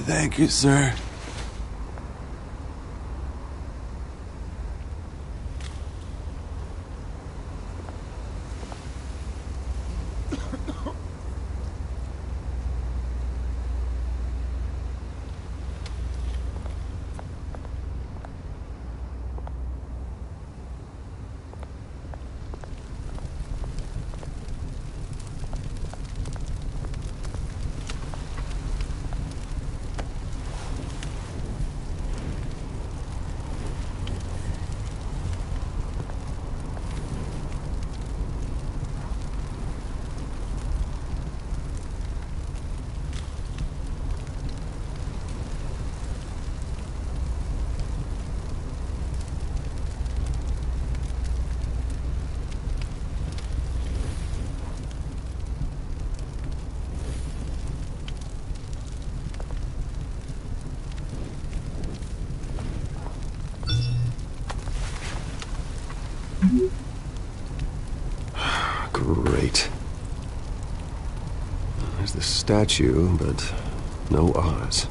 Thank you, sir. Great. There's the statue, but no Oz.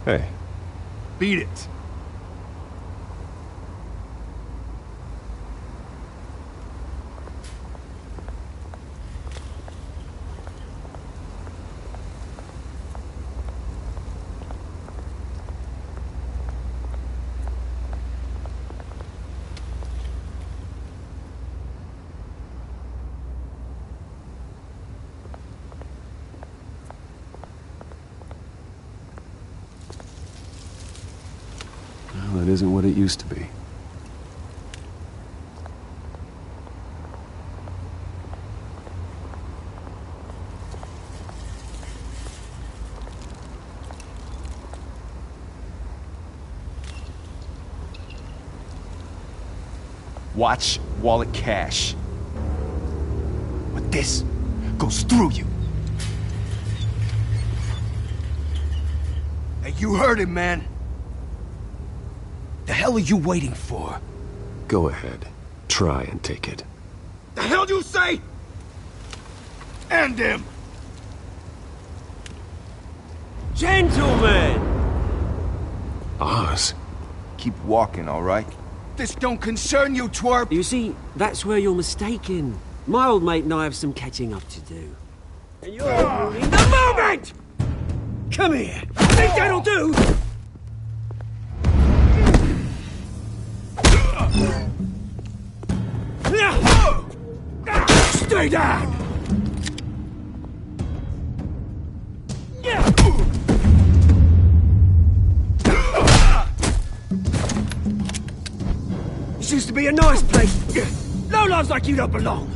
Hey. Beat it. Well, it isn't what it used to be. Watch, wallet, cash. But this goes through you. Hey, you heard him, man. The hell are you waiting for? Go ahead. Try and take it. The hell do you say? End him! Gentlemen! Oz? Keep walking, all right? This don't concern you, twerp! You see, that's where you're mistaken. My old mate and I have some catching up to do. And you're ruining the moment! Come here! Think that'll do? Stay down! This used to be a nice place. No lives like you don't belong.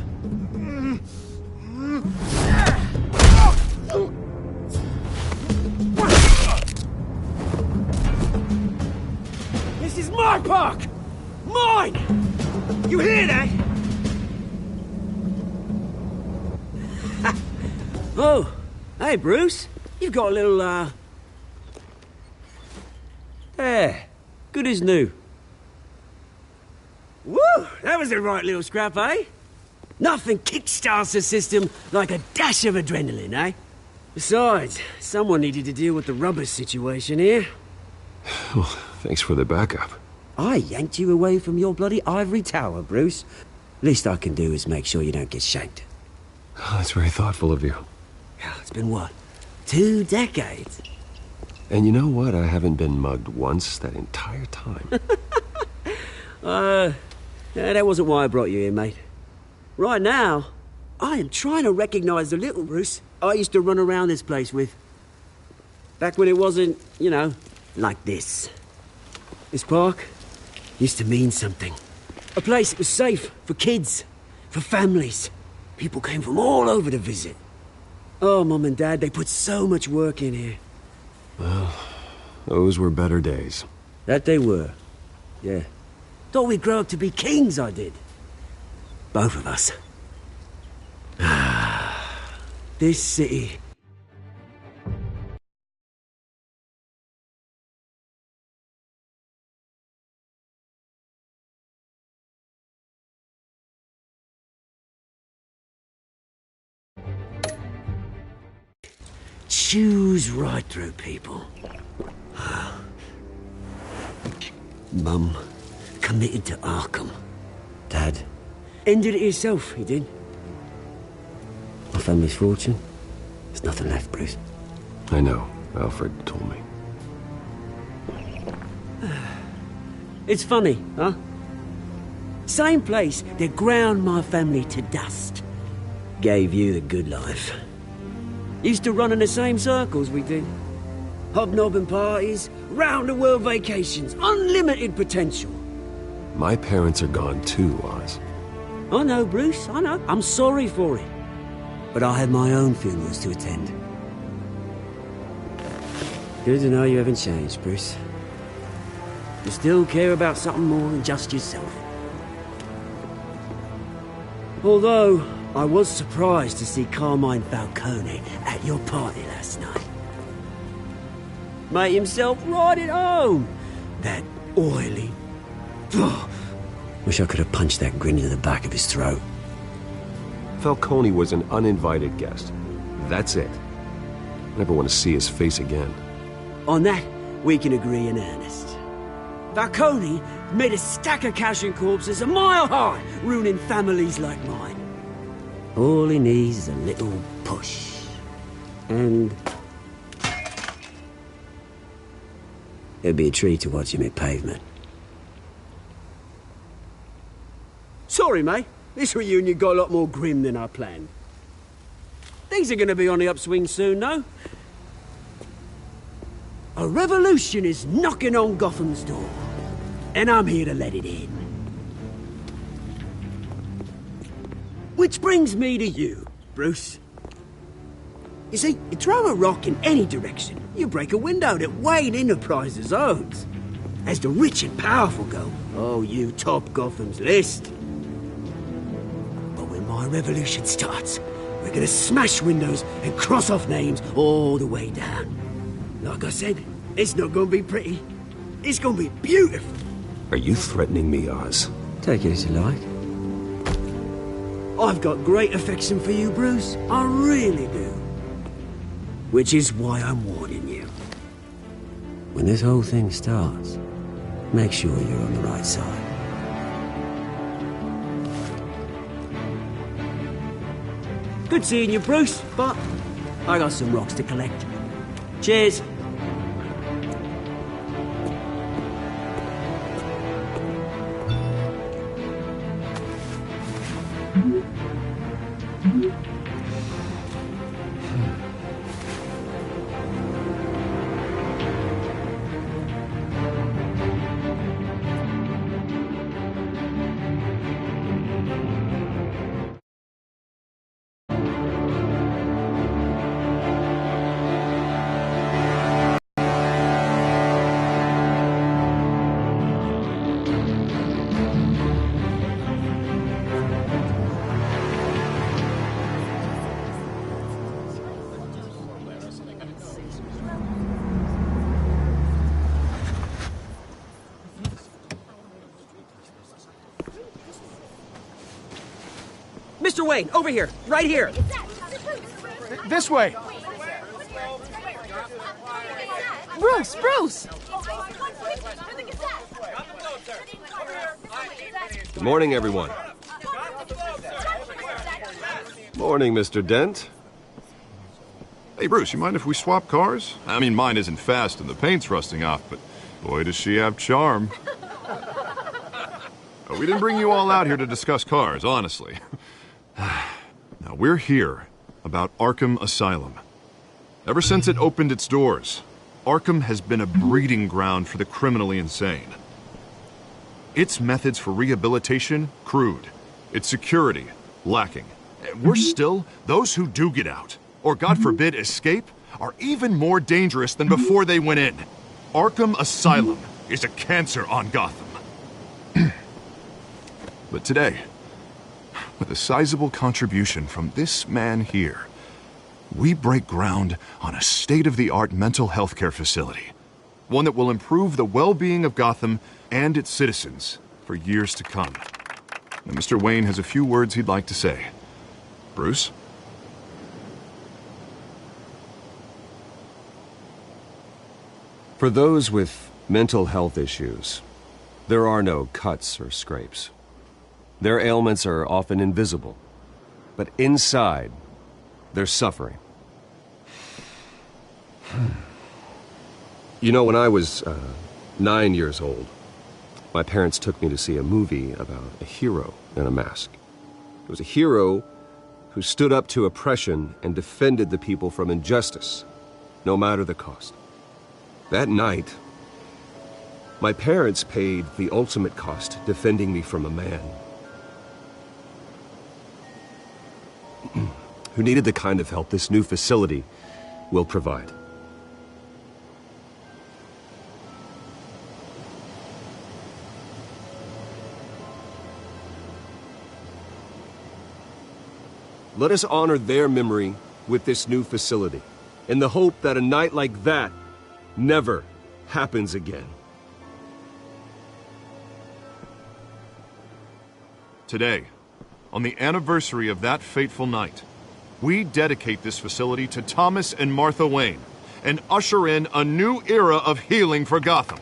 This is my park! Mine! You hear that? Oh, hey, Bruce. You've got a little, There. Good as new. Woo! That was a right little scrap, eh? Nothing kickstarts the system like a dash of adrenaline, eh? Besides, someone needed to deal with the rubber situation here. Well, thanks for the backup. I yanked you away from your bloody ivory tower, Bruce. Least I can do is make sure you don't get shanked. Oh, that's very thoughtful of you. Yeah, it's been what? 2 decades? And you know what? I haven't been mugged once that entire time. That wasn't why I brought you here, mate. Right now, I am trying to recognize the little Bruce I used to run around this place with. Back when it wasn't, you know, like this. This park used to mean something. A place that was safe for kids, for families. People came from all over to visit. Oh, Mum and Dad, they put so much work in here. Well, those were better days. That they were. Yeah. Thought we'd grow up to be kings, I did. Both of us. This city. Chews right through people. Mum committed to Arkham. Dad ended it himself, he did. My family's fortune. There's nothing left, Bruce. I know. Alfred told me. It's funny, huh? Same place that ground my family to dust. Gave you the good life. Used to run in the same circles we did. Hobnobbing parties, round-the-world vacations, unlimited potential. My parents are gone too, Oz. I know, Bruce, I know. I'm sorry for it. But I had my own funerals to attend. Good to know you haven't changed, Bruce. You still care about something more than just yourself. Although, I was surprised to see Carmine Falcone at your party last night. Made himself right at home. That oily... Wish I could have punched that grin into the back of his throat. Falcone was an uninvited guest. That's it. Never want to see his face again. On that, we can agree in earnest. Falcone made a stack of cash and corpses a mile high, ruining families like mine. All he needs is a little push. And... it'd be a treat to watch him hit pavement. Sorry, mate. This reunion got a lot more grim than I planned. Things are gonna be on the upswing soon, though. A revolution is knocking on Gotham's door. And I'm here to let it in. Which brings me to you, Bruce. You see, you throw a rock in any direction, you break a window that Wayne Enterprises owns. As the rich and powerful go, oh, you top Gotham's list. But when my revolution starts, we're gonna smash windows and cross off names all the way down. Like I said, it's not gonna be pretty. It's gonna be beautiful. Are you threatening me, Oz? Take it as you like. I've got great affection for you, Bruce. I really do. Which is why I'm warning you. When this whole thing starts, make sure you're on the right side. Good seeing you, Bruce, but I got some rocks to collect. Cheers. Mr. Wayne, over here, right here. This way! Bruce, Bruce! Good morning, everyone. Morning, Mr. Dent. Hey, Bruce, you mind if we swap cars? I mean, mine isn't fast and the paint's rusting off, but boy, does she have charm. We didn't bring you all out here to discuss cars, honestly. Now, we're here about Arkham Asylum. Ever since it opened its doors, Arkham has been a breeding ground for the criminally insane. Its methods for rehabilitation, crude. Its security, lacking. And worse still, those who do get out, or God forbid escape, are even more dangerous than before they went in. Arkham Asylum is a cancer on Gotham. But today, with a sizable contribution from this man here, we break ground on a state-of-the-art mental health care facility. One that will improve the well-being of Gotham and its citizens for years to come. And Mr. Wayne has a few words he'd like to say. Bruce? For those with mental health issues, there are no cuts or scrapes. Their ailments are often invisible, but inside, they're suffering. You know, when I was 9 years old, my parents took me to see a movie about a hero in a mask. It was a hero who stood up to oppression and defended the people from injustice, no matter the cost. That night, my parents paid the ultimate cost defending me from a man who needed the kind of help this new facility will provide. Let us honor their memory with this new facility, in the hope that a night like that never happens again. Today, on the anniversary of that fateful night, we dedicate this facility to Thomas and Martha Wayne and usher in a new era of healing for Gotham.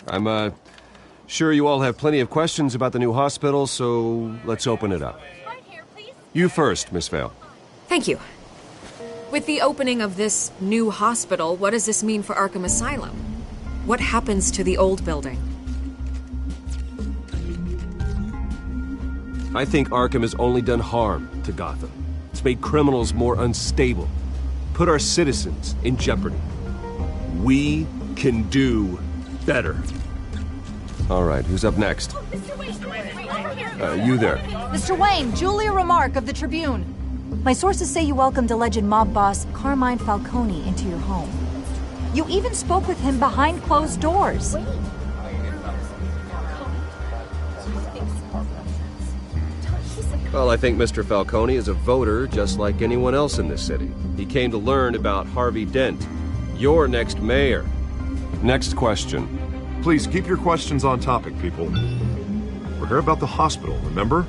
I'm sure you all have plenty of questions about the new hospital, so let's open it up. You first, Miss Vale. Thank you. With the opening of this new hospital, what does this mean for Arkham Asylum? What happens to the old building? I think Arkham has only done harm to Gotham. It's made criminals more unstable, put our citizens in jeopardy. We can do better. All right, who's up next? Mr. Wayne, You there. Mr. Wayne, Julia Remark of the Tribune. My sources say you welcomed alleged mob boss Carmine Falcone into your home. You even spoke with him behind closed doors. Well, I think Mr. Falcone is a voter just like anyone else in this city. He came to learn about Harvey Dent, your next mayor. Next question. Please keep your questions on topic, people. We're here about the hospital, remember?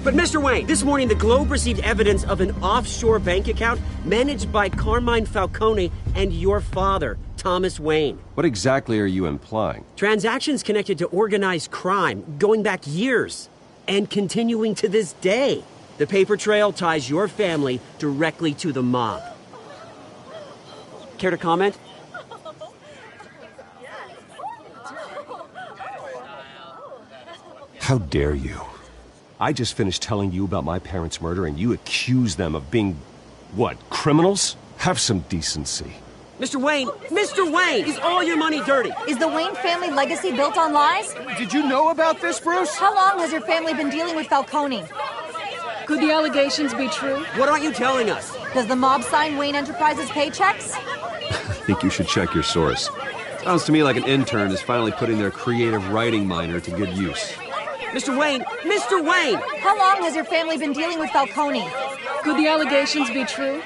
But Mr. Wayne, this morning the Globe received evidence of an offshore bank account managed by Carmine Falcone and your father, Thomas Wayne. What exactly are you implying? Transactions connected to organized crime going back years and continuing to this day. The paper trail ties your family directly to the mob. Care to comment? How dare you? I just finished telling you about my parents' murder and you accuse them of being, what, criminals? Have some decency. Mr. Wayne, is all your money dirty? Is the Wayne family legacy built on lies? Did you know about this, Bruce? How long has your family been dealing with Falcone? Could the allegations be true? What aren't you telling us? Does the mob sign Wayne Enterprises paychecks? I think you should check your source. Sounds to me like an intern is finally putting their creative writing minor to good use. Mr. Wayne! How long has your family been dealing with Falcone? Could the allegations be true?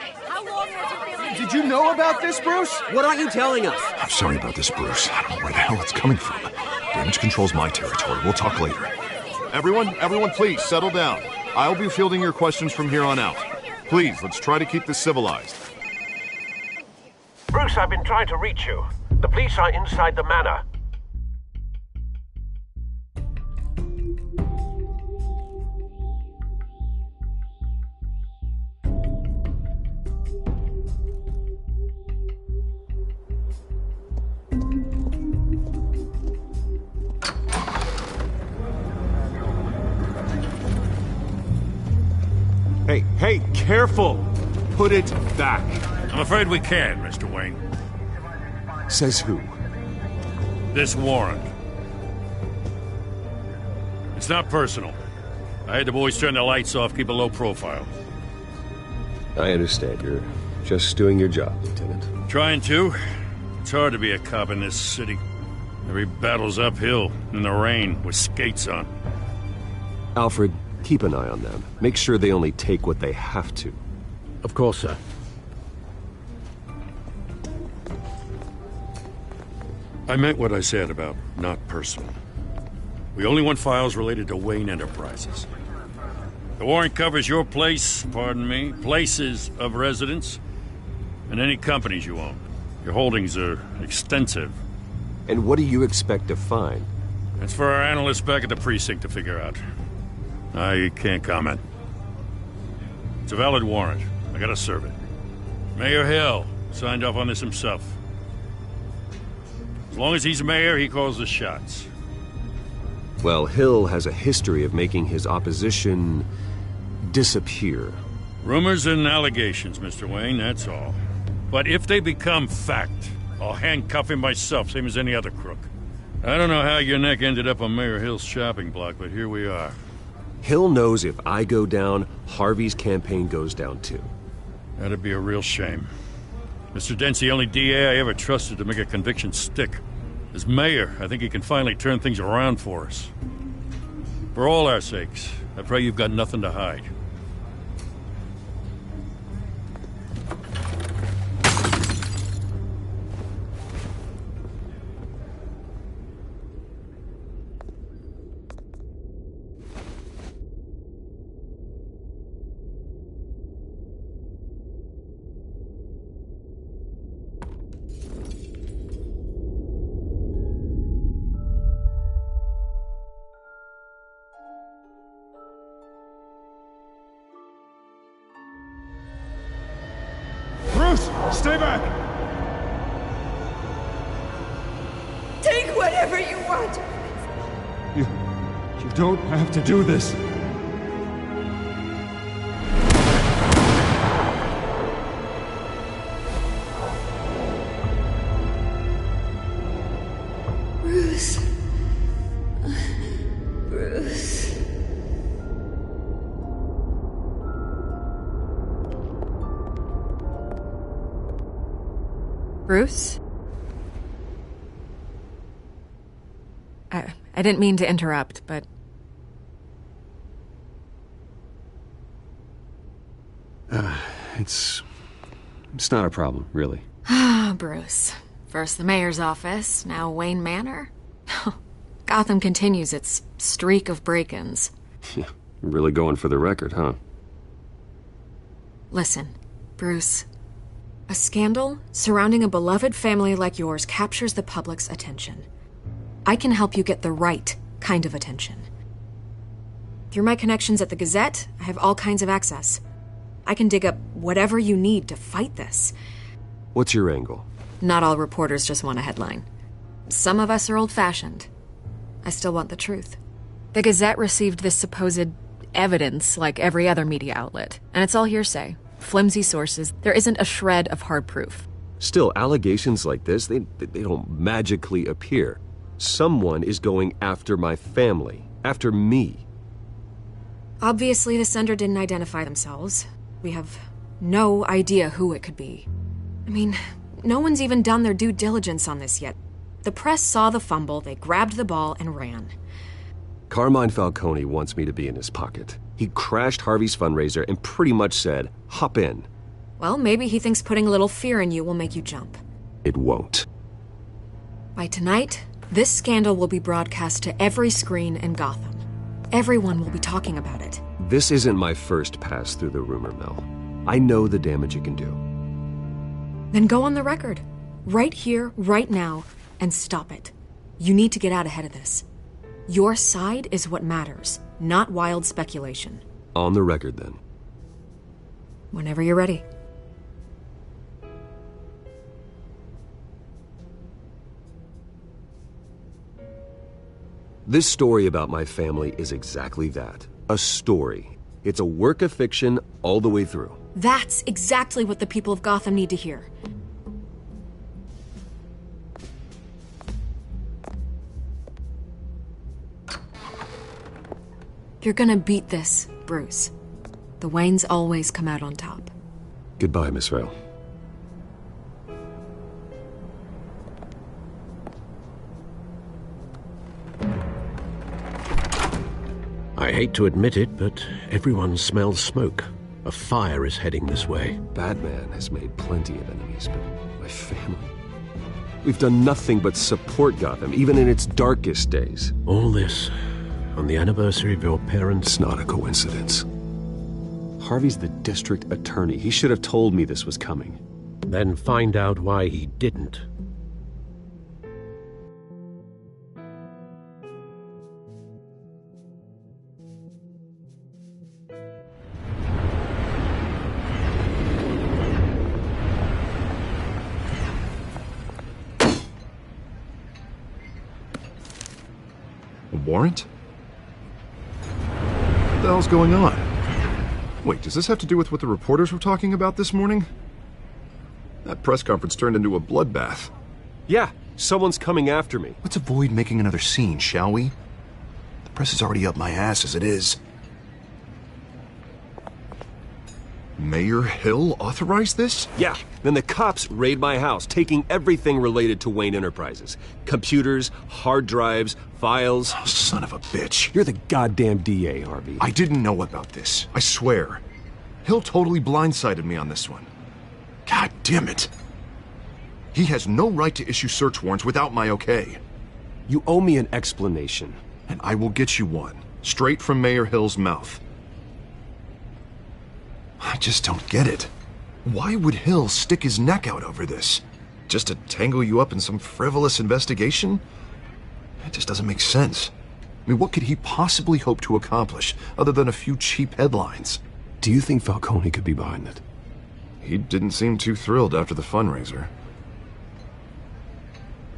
Did you know about this, Bruce? What aren't you telling us? I'm sorry about this, Bruce. I don't know where the hell it's coming from. Damage control's my territory. We'll talk later. Everyone, please, settle down. I'll be fielding your questions from here on out. Please, let's try to keep this civilized. Bruce, I've been trying to reach you. The police are inside the manor. Hey, careful! Put it back. I'm afraid we can't, Mr. Wayne. Says who? This warrant. It's not personal. I had the boys turn the lights off, keep a low profile. I understand. You're just doing your job, Lieutenant. Trying to. It's hard to be a cop in this city. Every battle's uphill, in the rain, with skates on. Alfred, keep an eye on them. Make sure they only take what they have to. Of course, sir. I meant what I said about not personal. We only want files related to Wayne Enterprises. The warrant covers your place, pardon me, places of residence, and any companies you own. Your holdings are extensive. And what do you expect to find? That's for our analysts back at the precinct to figure out. I can't comment. It's a valid warrant. I gotta serve it. Mayor Hill signed off on this himself. As long as he's mayor, he calls the shots. Well, Hill has a history of making his opposition disappear. Rumors and allegations, Mr. Wayne, that's all. But if they become fact, I'll handcuff him myself, same as any other crook. I don't know how your neck ended up on Mayor Hill's shopping block, but here we are. Hill knows if I go down, Harvey's campaign goes down too. That'd be a real shame. Mr. Dent's the only DA I ever trusted to make a conviction stick. As mayor, I think he can finally turn things around for us. For all our sakes, I pray you've got nothing to hide. Bruce, stay back! Take whatever you want. You don't have to do this. Bruce. Bruce. Bruce? I didn't mean to interrupt, but... It's not a problem, really. Ah, Bruce. First the mayor's office, now Wayne Manor. Gotham continues its streak of break-ins. Yeah, really going for the record, huh? Listen, Bruce. A scandal surrounding a beloved family like yours captures the public's attention. I can help you get the right kind of attention. Through my connections at the Gazette, I have all kinds of access. I can dig up whatever you need to fight this. What's your angle? Not all reporters just want a headline. Some of us are old-fashioned. I still want the truth. The Gazette received this supposed evidence like every other media outlet, and it's all hearsay. Flimsy sources. There isn't a shred of hard proof. Still, allegations like this, they don't magically appear. Someone is going after my family, after me. Obviously, the sender didn't identify themselves. We have no idea who it could be. I mean, no one's even done their due diligence on this yet. The press saw the fumble, they grabbed the ball and ran. Carmine Falcone wants me to be in his pocket. He crashed Harvey's fundraiser and pretty much said, hop in. Well, maybe he thinks putting a little fear in you will make you jump. It won't. By tonight, this scandal will be broadcast to every screen in Gotham. Everyone will be talking about it. This isn't my first pass through the rumor mill. I know the damage it can do. Then go on the record. Right here, right now, and stop it. You need to get out ahead of this. Your side is what matters, not wild speculation. On the record, then. Whenever you're ready. This story about my family is exactly that. A story. It's a work of fiction all the way through. That's exactly what the people of Gotham need to hear. You're gonna beat this, Bruce. The Waynes always come out on top. Goodbye, Miss Vale. I hate to admit it, but everyone smells smoke. A fire is heading this way. Batman has made plenty of enemies, but my family... We've done nothing but support Gotham, even in its darkest days. All this on the anniversary of your parents'... It's not a coincidence. Harvey's the district attorney. He should have told me this was coming. Then find out why he didn't. A warrant? What the hell's going on? Wait, does this have to do with what the reporters were talking about this morning? That press conference turned into a bloodbath. Yeah, someone's coming after me. Let's avoid making another scene, shall we? The press is already up my ass as it is. Mayor Hill authorized this? Yeah, then the cops raid my house, taking everything related to Wayne Enterprises. Computers, hard drives, files. Oh, son of a bitch. You're the goddamn DA, Harvey. I didn't know about this. I swear. Hill totally blindsided me on this one. God damn it. He has no right to issue search warrants without my okay. You owe me an explanation. And I will get you one, straight from Mayor Hill's mouth. I just don't get it. Why would Hill stick his neck out over this? Just to tangle you up in some frivolous investigation? It just doesn't make sense. I mean, what could he possibly hope to accomplish other than a few cheap headlines? Do you think Falcone could be behind it? He didn't seem too thrilled after the fundraiser.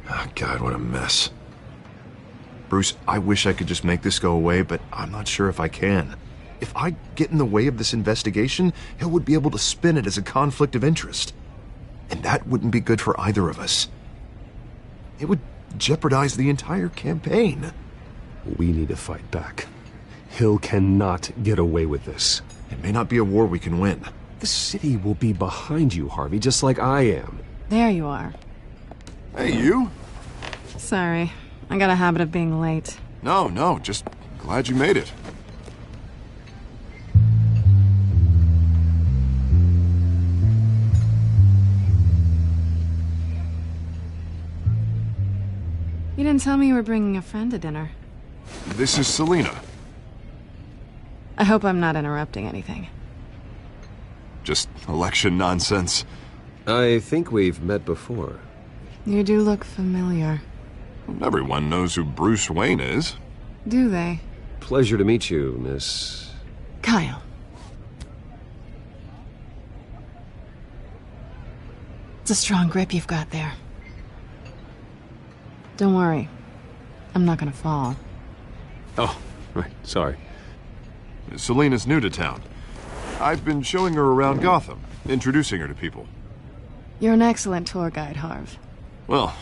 Oh, God, what a mess. Bruce, I wish I could just make this go away, but I'm not sure if I can. If I get in the way of this investigation, Hill would be able to spin it as a conflict of interest. And that wouldn't be good for either of us. It would jeopardize the entire campaign. We need to fight back. Hill cannot get away with this. It may not be a war we can win. The city will be behind you, Harvey, just like I am. There you are. Hey, you? Sorry, I got a habit of being late. No, just glad you made it. You didn't tell me you were bringing a friend to dinner. This is Selina. I hope I'm not interrupting anything. Just election nonsense. I think we've met before. You do look familiar. Everyone knows who Bruce Wayne is. Do they? Pleasure to meet you, Miss... Kyle. It's a strong grip you've got there. Don't worry. I'm not gonna fall. Oh, right, sorry. Selina's new to town. I've been showing her around Gotham, introducing her to people. You're an excellent tour guide, Harv. Well,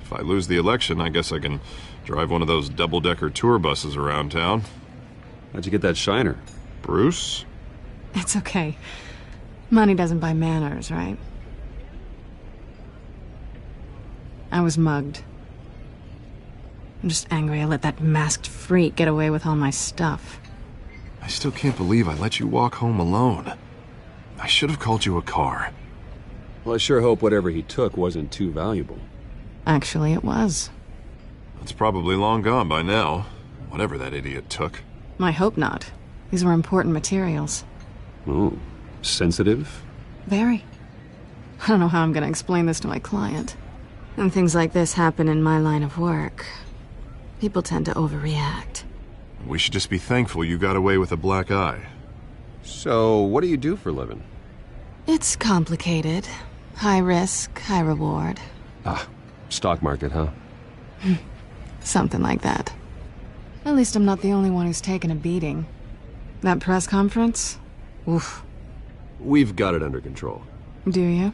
if I lose the election, I guess I can drive one of those double-decker tour buses around town. How'd you get that shiner? Bruce? It's okay. Money doesn't buy manners, right? I was mugged. I'm just angry I let that masked freak get away with all my stuff. I still can't believe I let you walk home alone. I should have called you a car. Well, I sure hope whatever he took wasn't too valuable. Actually, it was. It's probably long gone by now, whatever that idiot took. I hope not. These were important materials. Ooh, sensitive? Very. I don't know how I'm gonna explain this to my client. When things like this happen in my line of work, people tend to overreact. We should just be thankful you got away with a black eye. So, what do you do for a living? It's complicated. High risk, high reward. Ah, stock market, huh? Something like that. At least I'm not the only one who's taken a beating. That press conference? Oof. We've got it under control. Do you?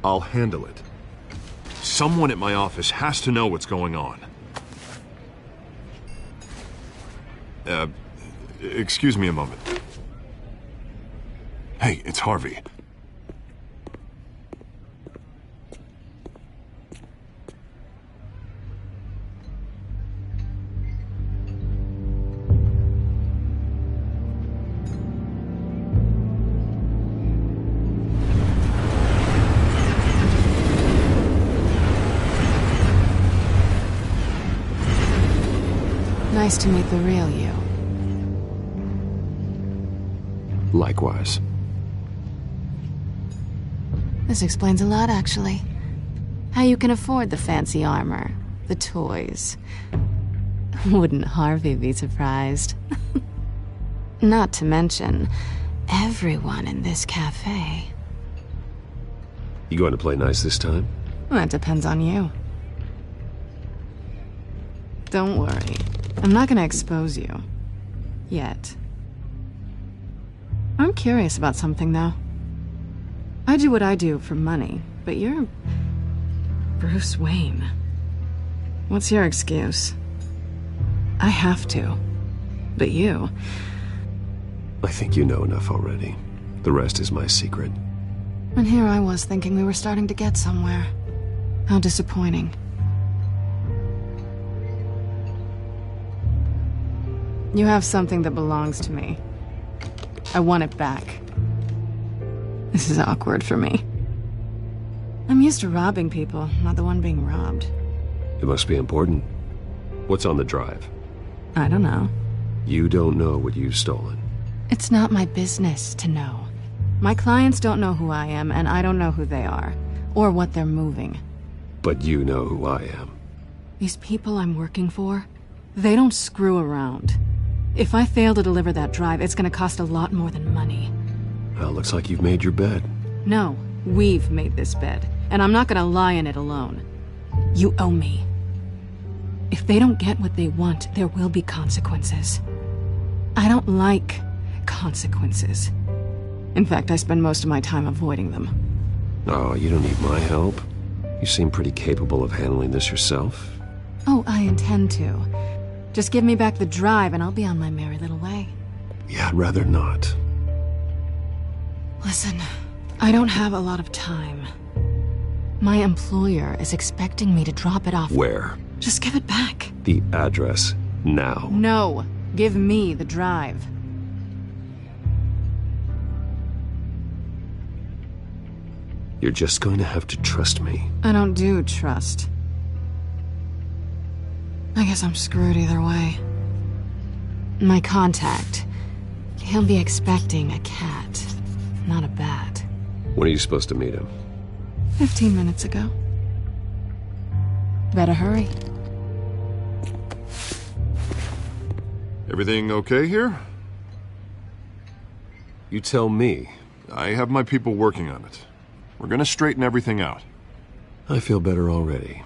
I'll handle it. Someone at my office has to know what's going on. Excuse me a moment. Hey, it's Harvey. Nice to meet the real you. Likewise. This explains a lot, actually. How you can afford the fancy armor, the toys. Wouldn't Harvey be surprised? Not to mention, everyone in this cafe. You going to play nice this time? Well, that depends on you. Don't worry. I'm not gonna expose you. Yet. I'm curious about something, though. I do what I do for money, but you're... Bruce Wayne. What's your excuse? I have to. But you... I think you know enough already. The rest is my secret. And here I was thinking we were starting to get somewhere. How disappointing. You have something that belongs to me. I want it back. This is awkward for me. I'm used to robbing people, not the one being robbed. It must be important. What's on the drive? I don't know. You don't know what you've stolen. It's not my business to know. My clients don't know who I am, and I don't know who they are, or what they're moving. But you know who I am. These people I'm working for, they don't screw around. If I fail to deliver that drive, it's gonna cost a lot more than money. Well, looks like you've made your bed. No, we've made this bed, and I'm not gonna lie in it alone. You owe me. If they don't get what they want, there will be consequences. I don't like consequences. In fact, I spend most of my time avoiding them. Oh, you don't need my help. You seem pretty capable of handling this yourself. Oh, I intend to. Just give me back the drive and I'll be on my merry little way. Yeah, I'd rather not. Listen, I don't have a lot of time. My employer is expecting me to drop it off. Where? Just give it back. The address, now. No. Give me the drive. You're just going to have to trust me. I don't do trust. I guess I'm screwed either way. My contact. He'll be expecting a cat, not a bat. When are you supposed to meet him? 15 minutes ago. Better hurry. Everything okay here? You tell me. I have my people working on it. We're gonna straighten everything out. I feel better already.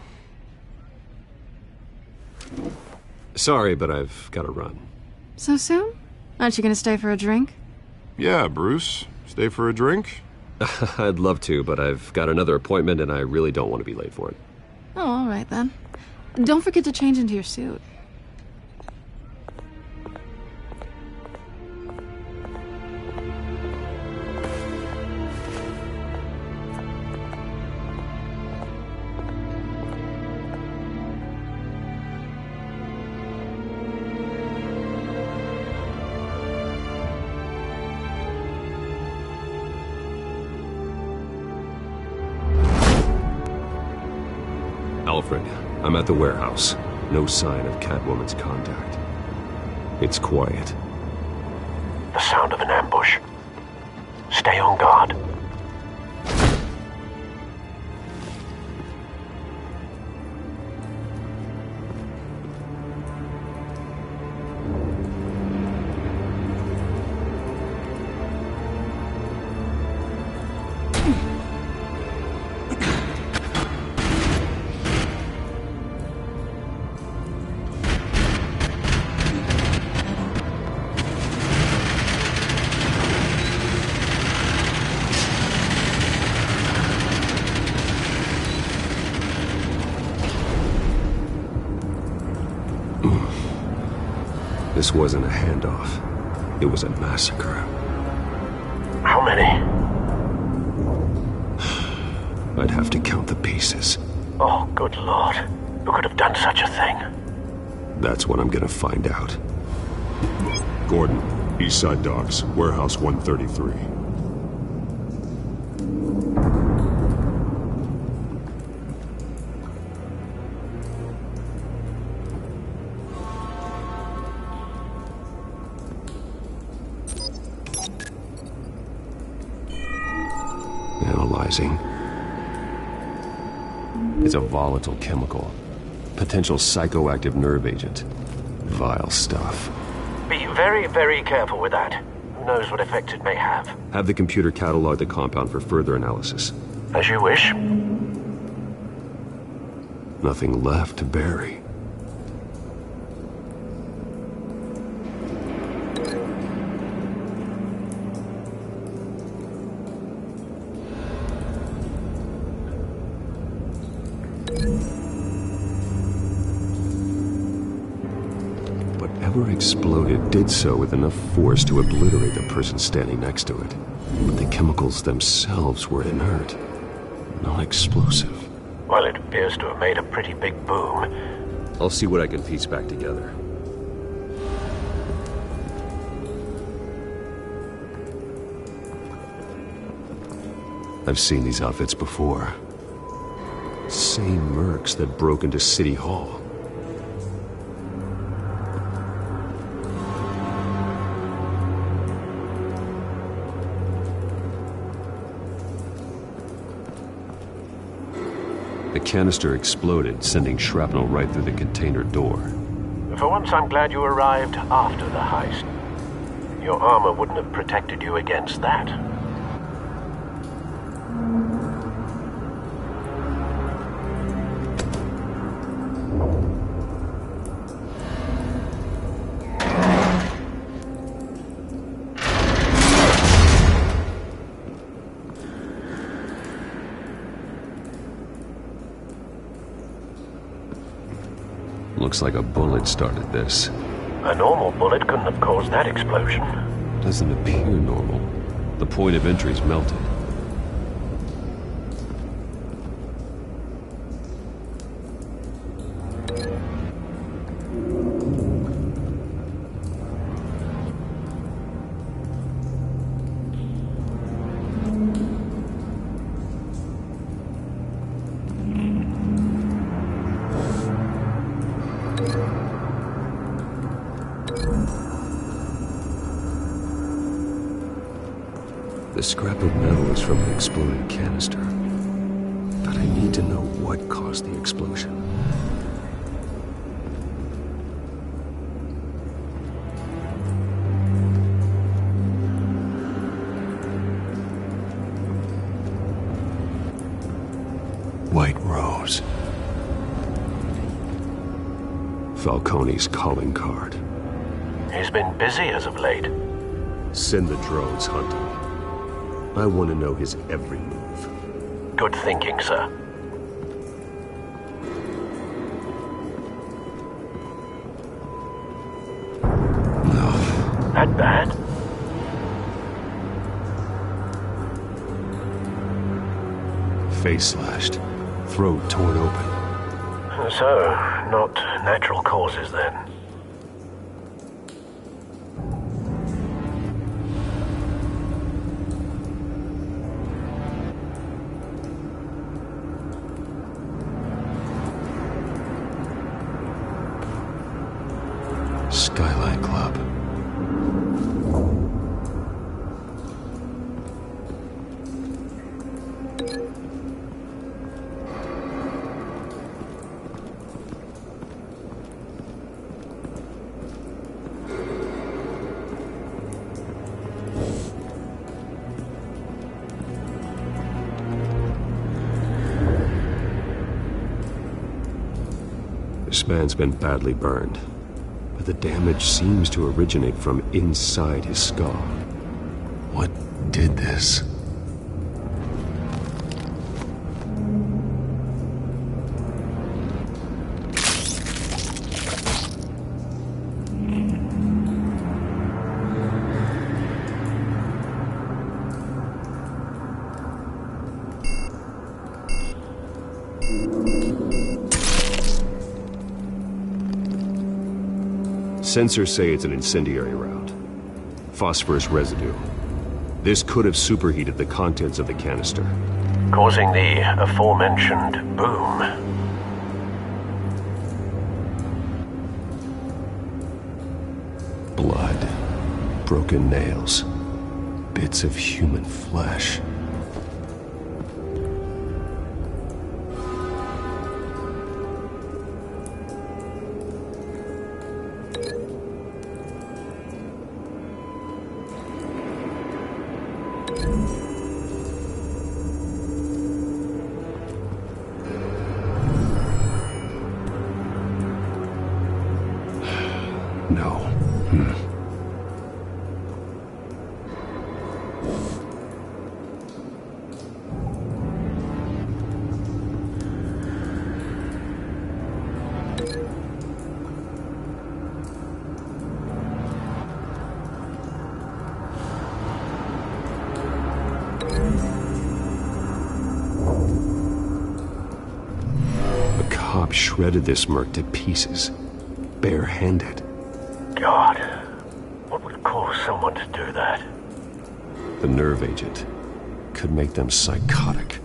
Sorry, but I've got to run. So soon? Aren't you gonna stay for a drink? Yeah, Bruce. Stay for a drink? I'd love to, but I've got another appointment and I really don't want to be late for it. Oh, all right then. Don't forget to change into your suit. Alfred, I'm at the warehouse. No sign of Catwoman's contact. It's quiet. The sound of an ambush. Stay on guard. This wasn't a handoff. It was a massacre. How many? I'd have to count the pieces. Oh, good Lord. Who could have done such a thing? That's what I'm gonna find out. Gordon, Eastside Docks, Warehouse 133. Analyzing. It's a volatile chemical. Potential psychoactive nerve agent. Vile stuff. Be very, very careful with that. Who knows what effect it may have. Have the computer catalog the compound for further analysis. As you wish. Nothing left to bury. Whatever exploded did so with enough force to obliterate the person standing next to it. But the chemicals themselves were inert, not explosive. Well, it appears to have made a pretty big boom. I'll see what I can piece back together. I've seen these outfits before. Same mercs that broke into City Hall. The canister exploded, sending shrapnel right through the container door. For once, I'm glad you arrived after the heist. Your armor wouldn't have protected you against that. Looks like a bullet started this. A normal bullet couldn't have caused that explosion. Doesn't appear normal. The point of entry's melted. The scrap of metal is from an exploded canister. But I need to know what caused the explosion. White Rose. Falcone's calling card. He's been busy as of late. Send the drones hunting. I want to know his every move. Good thinking, sir. That bad? Face slashed. Throat torn open. So, not natural causes then. Skyline Club. This man's been badly burned, but the damage seems to originate from inside his skull. What did this? Sensors say it's an incendiary round. Phosphorus residue. This could have superheated the contents of the canister, Causing the aforementioned boom. Blood. Broken nails. Bits of human flesh. No. A cop shredded this merc to pieces, barehanded. God, what would cause someone to do that? The nerve agent could make them psychotic.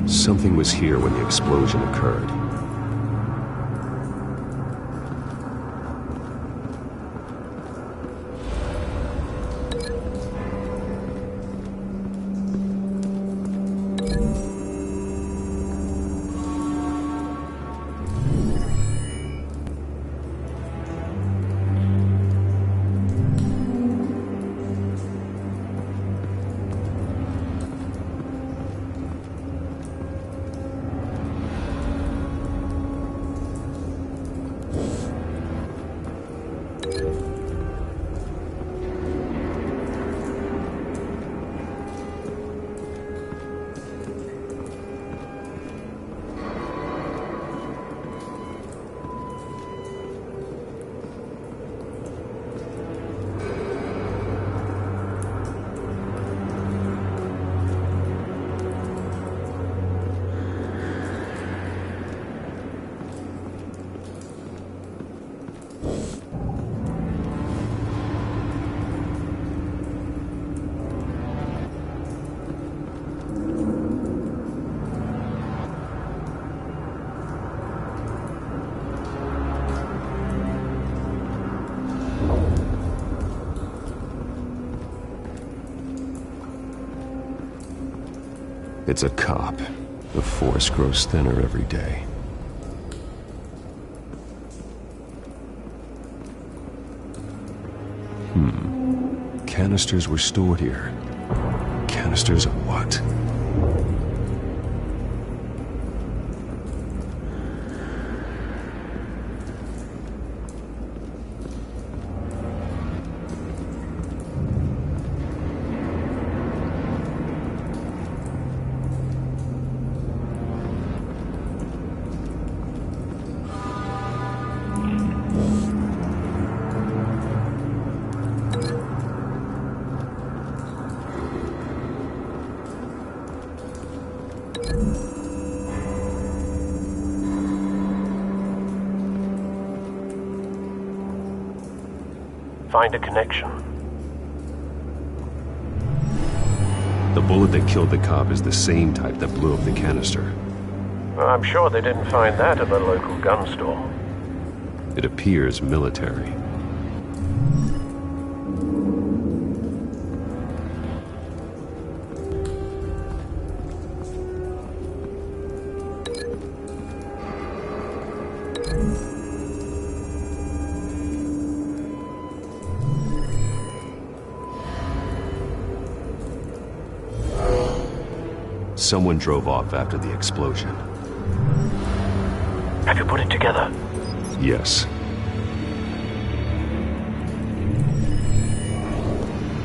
Something was here when the explosion occurred. It's a cop. The force grows thinner every day. Canisters were stored here. Canisters of what? Find a connection. The bullet that killed the cop is the same type that blew up the canister. I'm sure they didn't find that at the local gun store. It appears military. Someone drove off after the explosion. Have you put it together? Yes.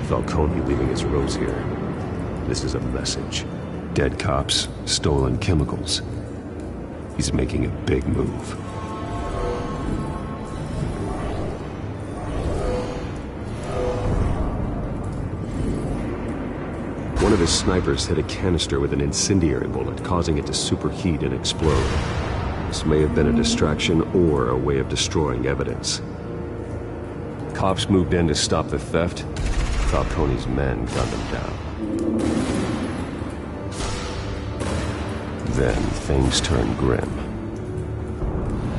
Falcone leaving his rose here. This is a message. Dead cops, stolen chemicals. He's making a big move. One of his snipers hit a canister with an incendiary bullet, causing it to superheat and explode. This may have been a distraction or a way of destroying evidence. Cops moved in to stop the theft. Falcone's men gunned them down. Then things turned grim.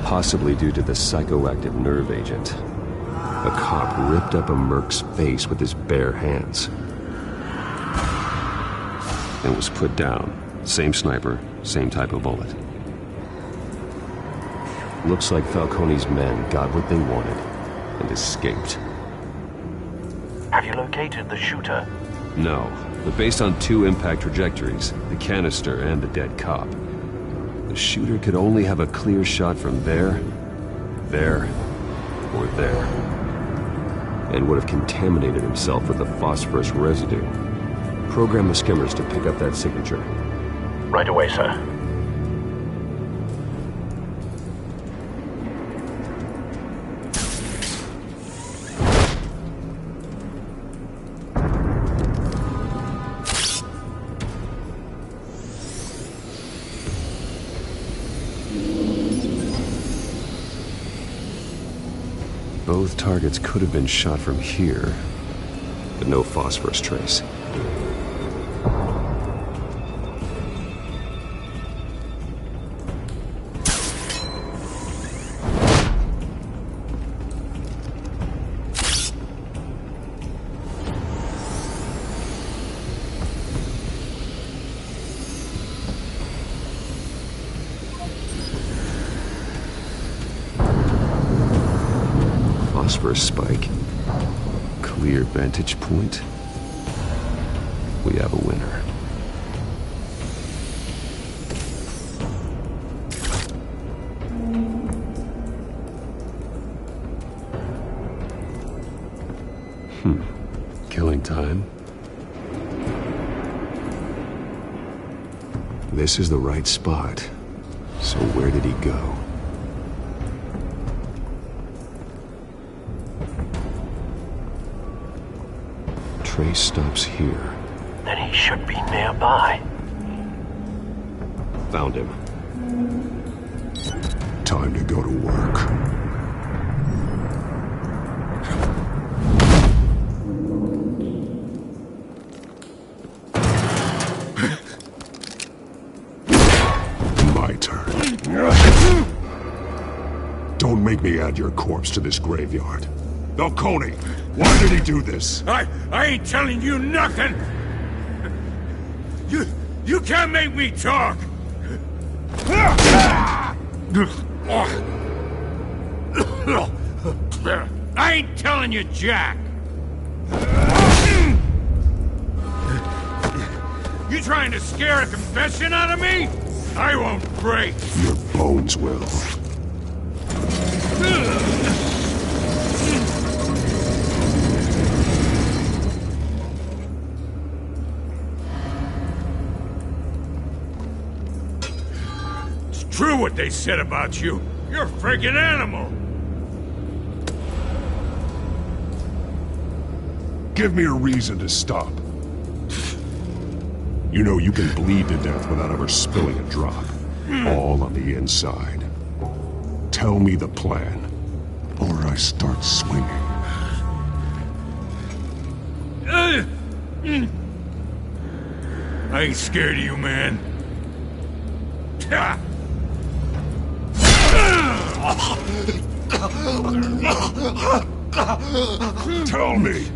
Possibly due to the psychoactive nerve agent. A cop ripped up a merc's face with his bare hands. And was put down. Same sniper, same type of bullet. Looks like Falcone's men got what they wanted and escaped. Have you located the shooter? No, but based on two impact trajectories, the canister and the dead cop, the shooter could only have a clear shot from there, or there, and would have contaminated himself with the phosphorus residue. Program the skimmers to pick up that signature. Right away, sir. Both targets could have been shot from here, but no phosphorus trace. Phosphorus spike. Clear vantage point. We have a winner. Killing time. This is the right spot. So where did he go? Trace stops here. Then he should be nearby. Found him. Time to go to work. My turn. Don't make me add your corpse to this graveyard. Falcone, why did he do this? I ain't telling you nothing! You can't make me talk! I ain't telling you jack! You trying to scare a confession out of me? I won't break! Your bones will. It's true what they said about you. You're a freaking animal! Give me a reason to stop. You know you can bleed to death without ever spilling a drop. All on the inside. Tell me the plan, or I start swinging. I ain't scared of you, man. Tell me!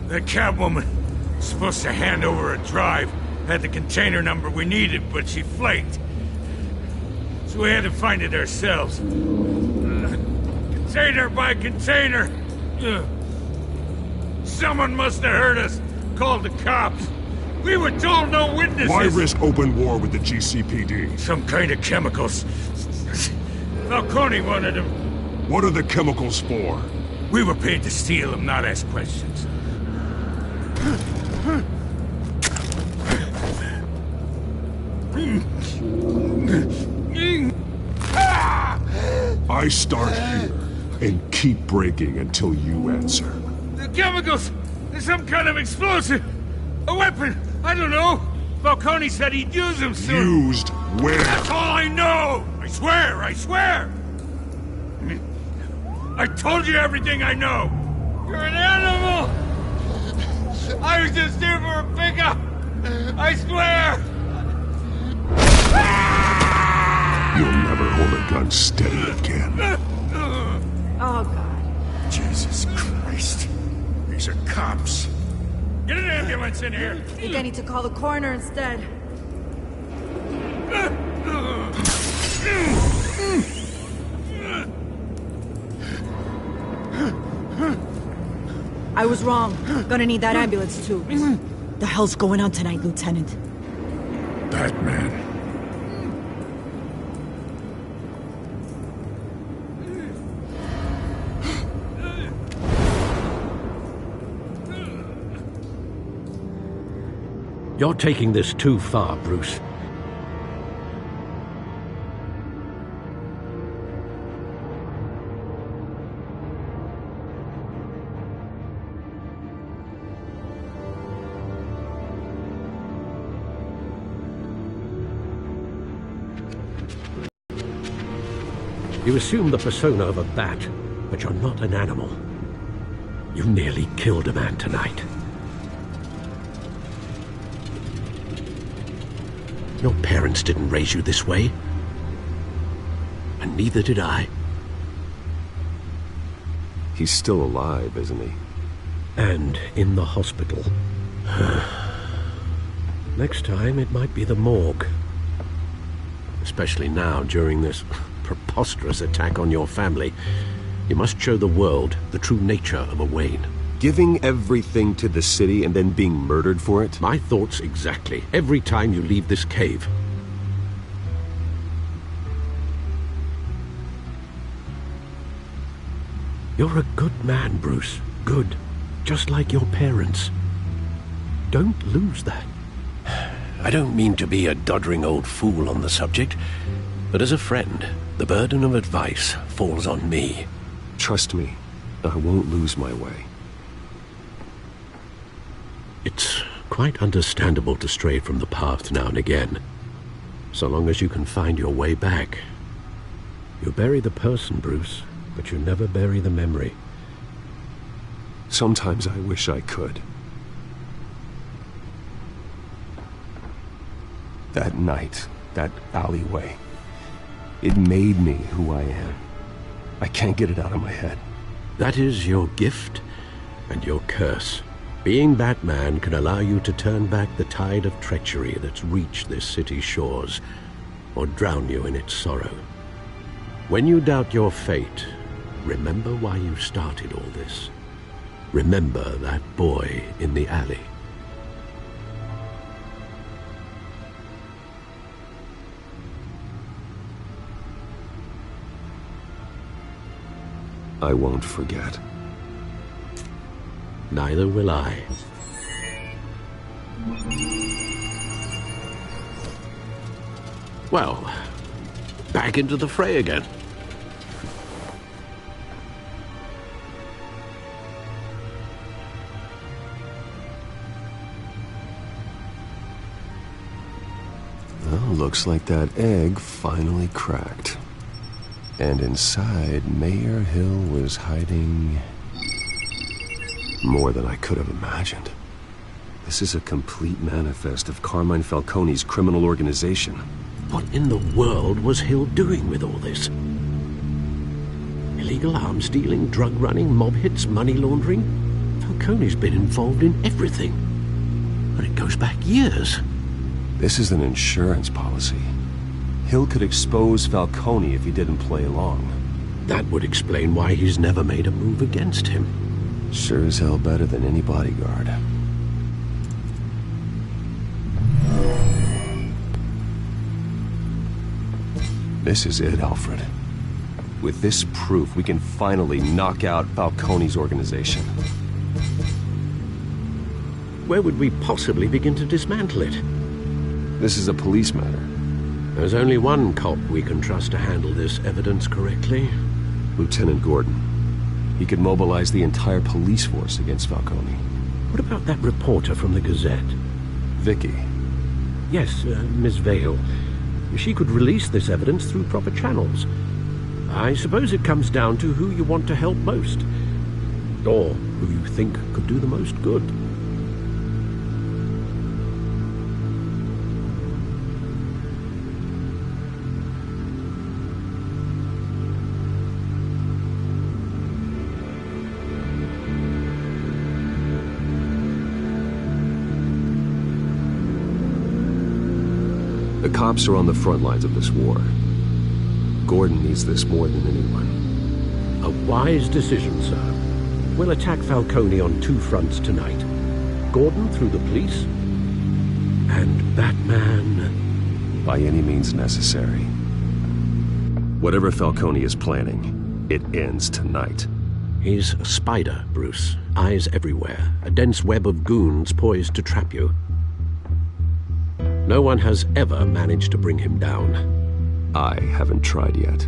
The Catwoman was supposed to hand over a drive. Had the container number we needed, but she flaked. So we had to find it ourselves. Container by container. Someone must have heard us. Called the cops. We were told no witnesses. Why risk open war with the GCPD? Some kind of chemicals. Falcone wanted them. What are the chemicals for? We were paid to steal them, not ask questions. I start here and keep breaking until you answer. The chemicals! There's some kind of explosive! A weapon! I don't know! Falcone said he'd use them soon! Used where? That's all I know! I swear! I swear! I told you everything I know! You're an animal! I was just here for a pickup! I swear! You'll never hold a gun steady again. Oh, God. Jesus Christ. These are cops. Get an ambulance in here! I think I need to call the coroner instead. I was wrong. Gonna need that ambulance, too. The hell's going on tonight, Lieutenant? Batman. You're taking this too far, Bruce. You assume the persona of a bat, but you're not an animal. You nearly killed a man tonight. Your parents didn't raise you this way. And neither did I. He's still alive, isn't he? And in the hospital. Next time, it might be the morgue. Especially now, during this preposterous attack on your family. You must show the world the true nature of a Wayne. Giving everything to the city and then being murdered for it? My thoughts exactly. Every time you leave this cave. You're a good man, Bruce. Good. Just like your parents. Don't lose that. I don't mean to be a doddering old fool on the subject, but as a friend, the burden of advice falls on me. Trust me, I won't lose my way. It's quite understandable to stray from the path now and again, so long as you can find your way back. You bury the person, Bruce, but you never bury the memory. Sometimes I wish I could. That night, that alleyway, it made me who I am. I can't get it out of my head. That is your gift and your curse. Being Batman can allow you to turn back the tide of treachery that's reached this city's shores, or drown you in its sorrow. When you doubt your fate, remember why you started all this. Remember that boy in the alley. I won't forget. Neither will I. Well, back into the fray again. Well, looks like that egg finally cracked. And inside, Mayor Hill was hiding more than I could have imagined. This is a complete manifest of Carmine Falcone's criminal organization. What in the world was Hill doing with all this? Illegal arms dealing, drug running, mob hits, money laundering? Falcone's been involved in everything. And it goes back years. This is an insurance policy. Hill could expose Falcone if he didn't play along. That would explain why he's never made a move against him. Sure as hell better than any bodyguard. This is it, Alfred. With this proof, we can finally knock out Falcone's organization. Where would we possibly begin to dismantle it? This is a police matter. There's only one cop we can trust to handle this evidence correctly. Lieutenant Gordon. He could mobilize the entire police force against Falcone. What about that reporter from the Gazette? Vicky. Yes, Miss Vale. She could release this evidence through proper channels. I suppose it comes down to who you want to help most. Or who you think could do the most good. The cops are on the front lines of this war. Gordon needs this more than anyone. A wise decision, sir. We'll attack Falcone on two fronts tonight. Gordon through the police, and Batman... by any means necessary. Whatever Falcone is planning, it ends tonight. He's a spider, Bruce. Eyes everywhere. A dense web of goons poised to trap you. No one has ever managed to bring him down. I haven't tried yet.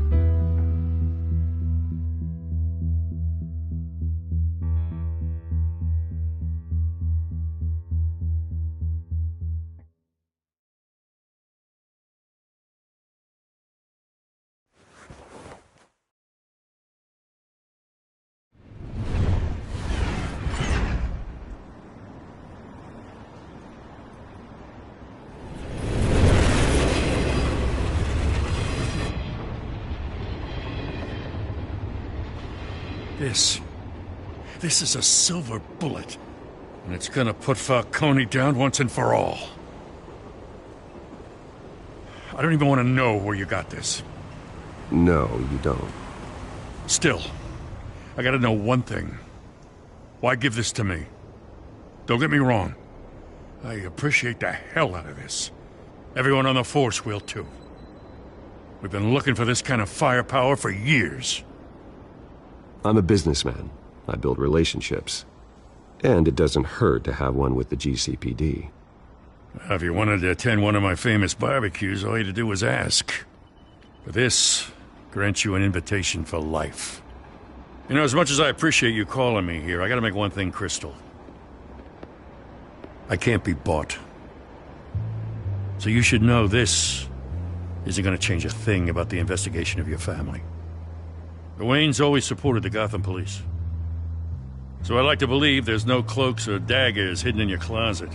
This is a silver bullet. And it's gonna put Falcone down once and for all. I don't even want to know where you got this. No, you don't. Still, I gotta know one thing. Why give this to me? Don't get me wrong. I appreciate the hell out of this. Everyone on the force will too. We've been looking for this kind of firepower for years. I'm a businessman. I build relationships. And it doesn't hurt to have one with the GCPD. If you wanted to attend one of my famous barbecues, all you had to do was ask. But this grants you an invitation for life. You know, as much as I appreciate you calling me here, I gotta make one thing crystal. I can't be bought. So you should know this isn't gonna change a thing about the investigation of your family. The Waynes always supported the Gotham police. So I like to believe there's no cloaks or daggers hidden in your closet.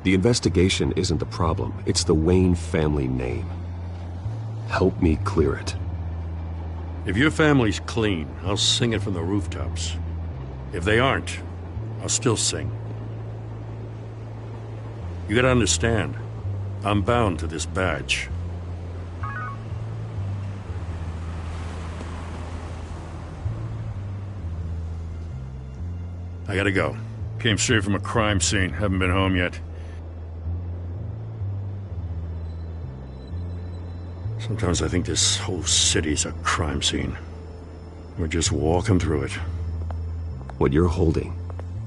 The investigation isn't the problem. It's the Wayne family name. Help me clear it. If your family's clean, I'll sing it from the rooftops. If they aren't, I'll still sing. You gotta understand, I'm bound to this badge. I gotta go. Came straight from a crime scene. Haven't been home yet. Sometimes I think this whole city's a crime scene. We're just walking through it. What you're holding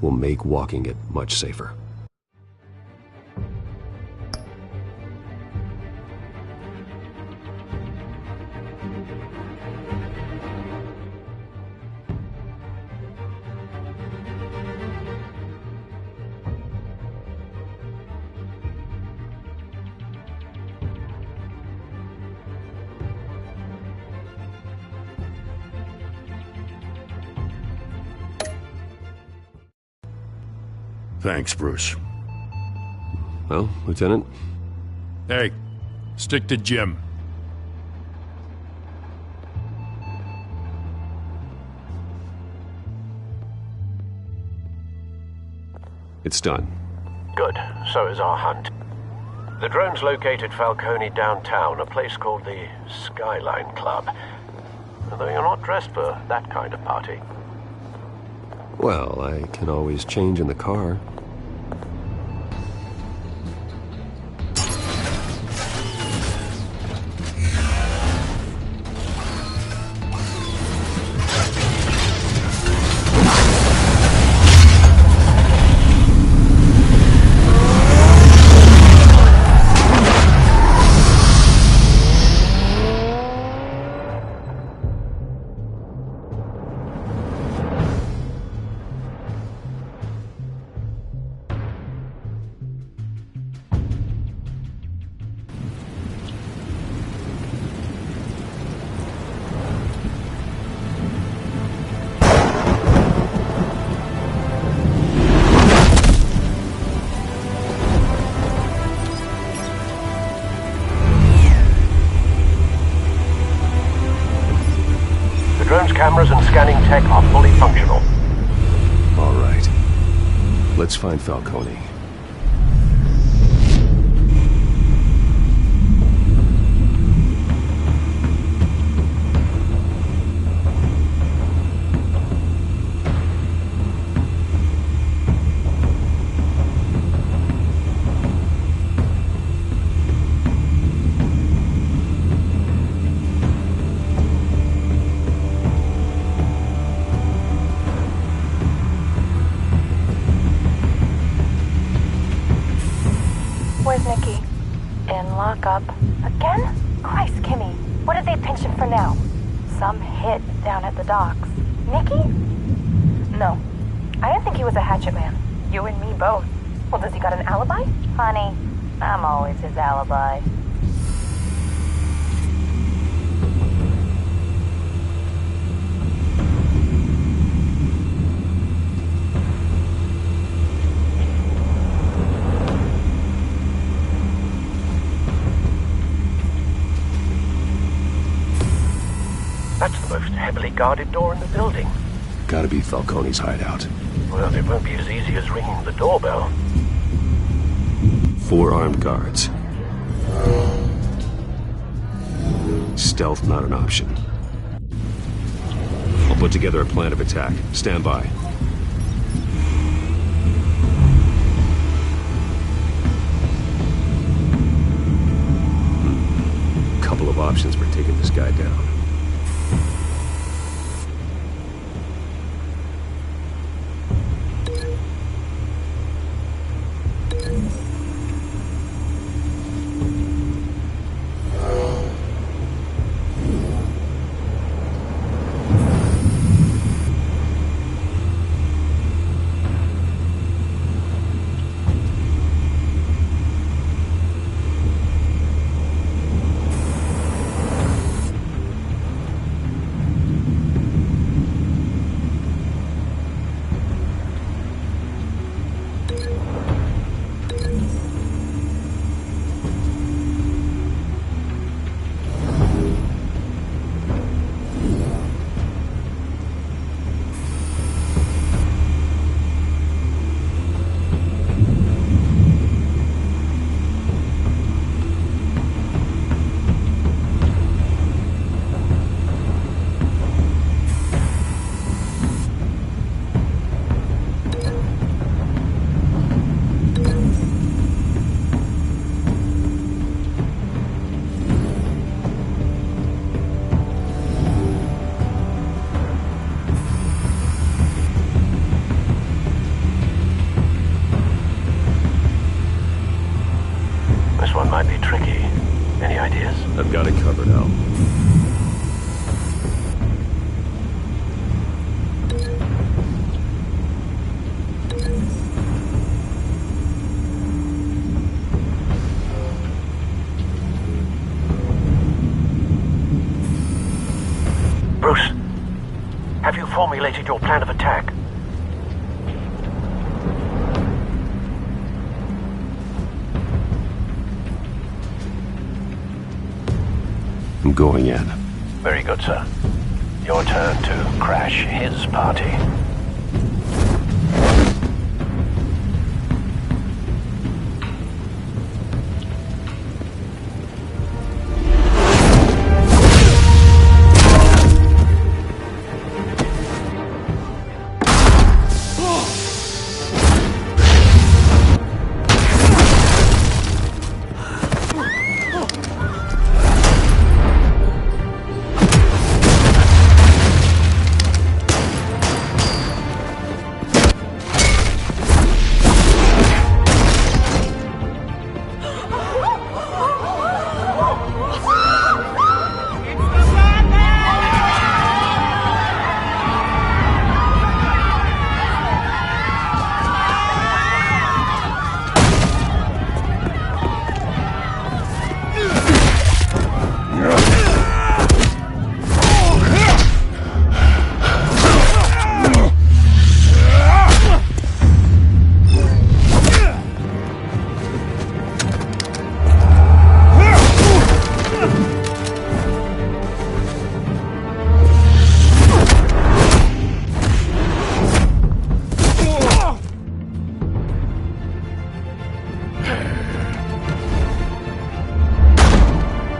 will make walking it much safer. Thanks, Bruce. Well, Lieutenant? Hey, stick to Jim. It's done. Good. So is our hunt. The drone's located Falcone downtown, a place called the Skyline Club. Although you're not dressed for that kind of party. Well, I can always change in the car. Cameras and scanning tech are fully functional. All right. Let's find Falcone. Where's Nikki? In lockup. Again? Christ, Kimmy. What did they pinch him for now? Some hit down at the docks. Nikki? No. I didn't think he was a hatchet man. You and me both. Well, does he got an alibi? Honey, I'm always his alibi. That's the most heavily guarded door in the building. Gotta be Falcone's hideout. Well, it won't be as easy as ringing the doorbell. 4 armed guards. Stealth not an option. I'll put together a plan of attack. Stand by. Couple of options for taking this guy down. This one might be tricky. Any ideas? I've got it covered, Al. Bruce, have you formulated your plan of attack? I'm going in. Very good, sir. Your turn to crash his party.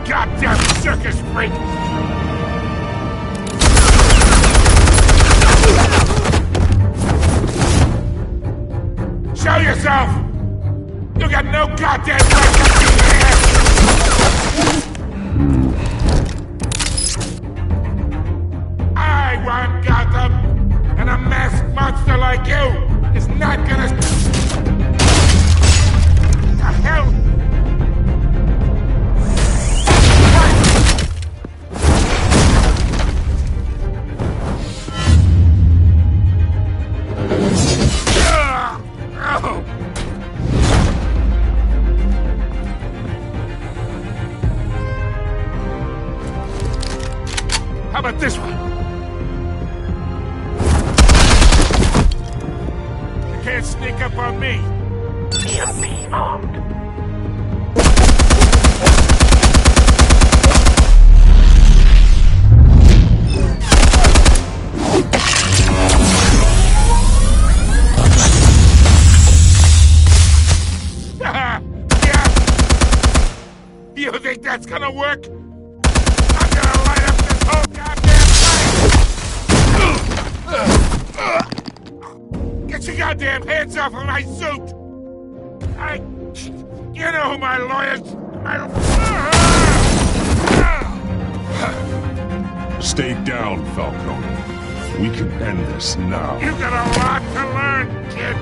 Goddamn circus freak! Show yourself! You got no goddamn right to be here! I run Gotham, and a masked monster like you is not gonna... The hell? How about this one? You can't sneak up on me. EMP armed. You think that's gonna work? I'm gonna light up this whole goddamn place! Get your goddamn hands off of my suit! You know who my lawyers... Stay down, Falcone. We can end this now. You got a lot to learn, kid!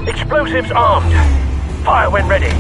Explosives armed. Fire when ready.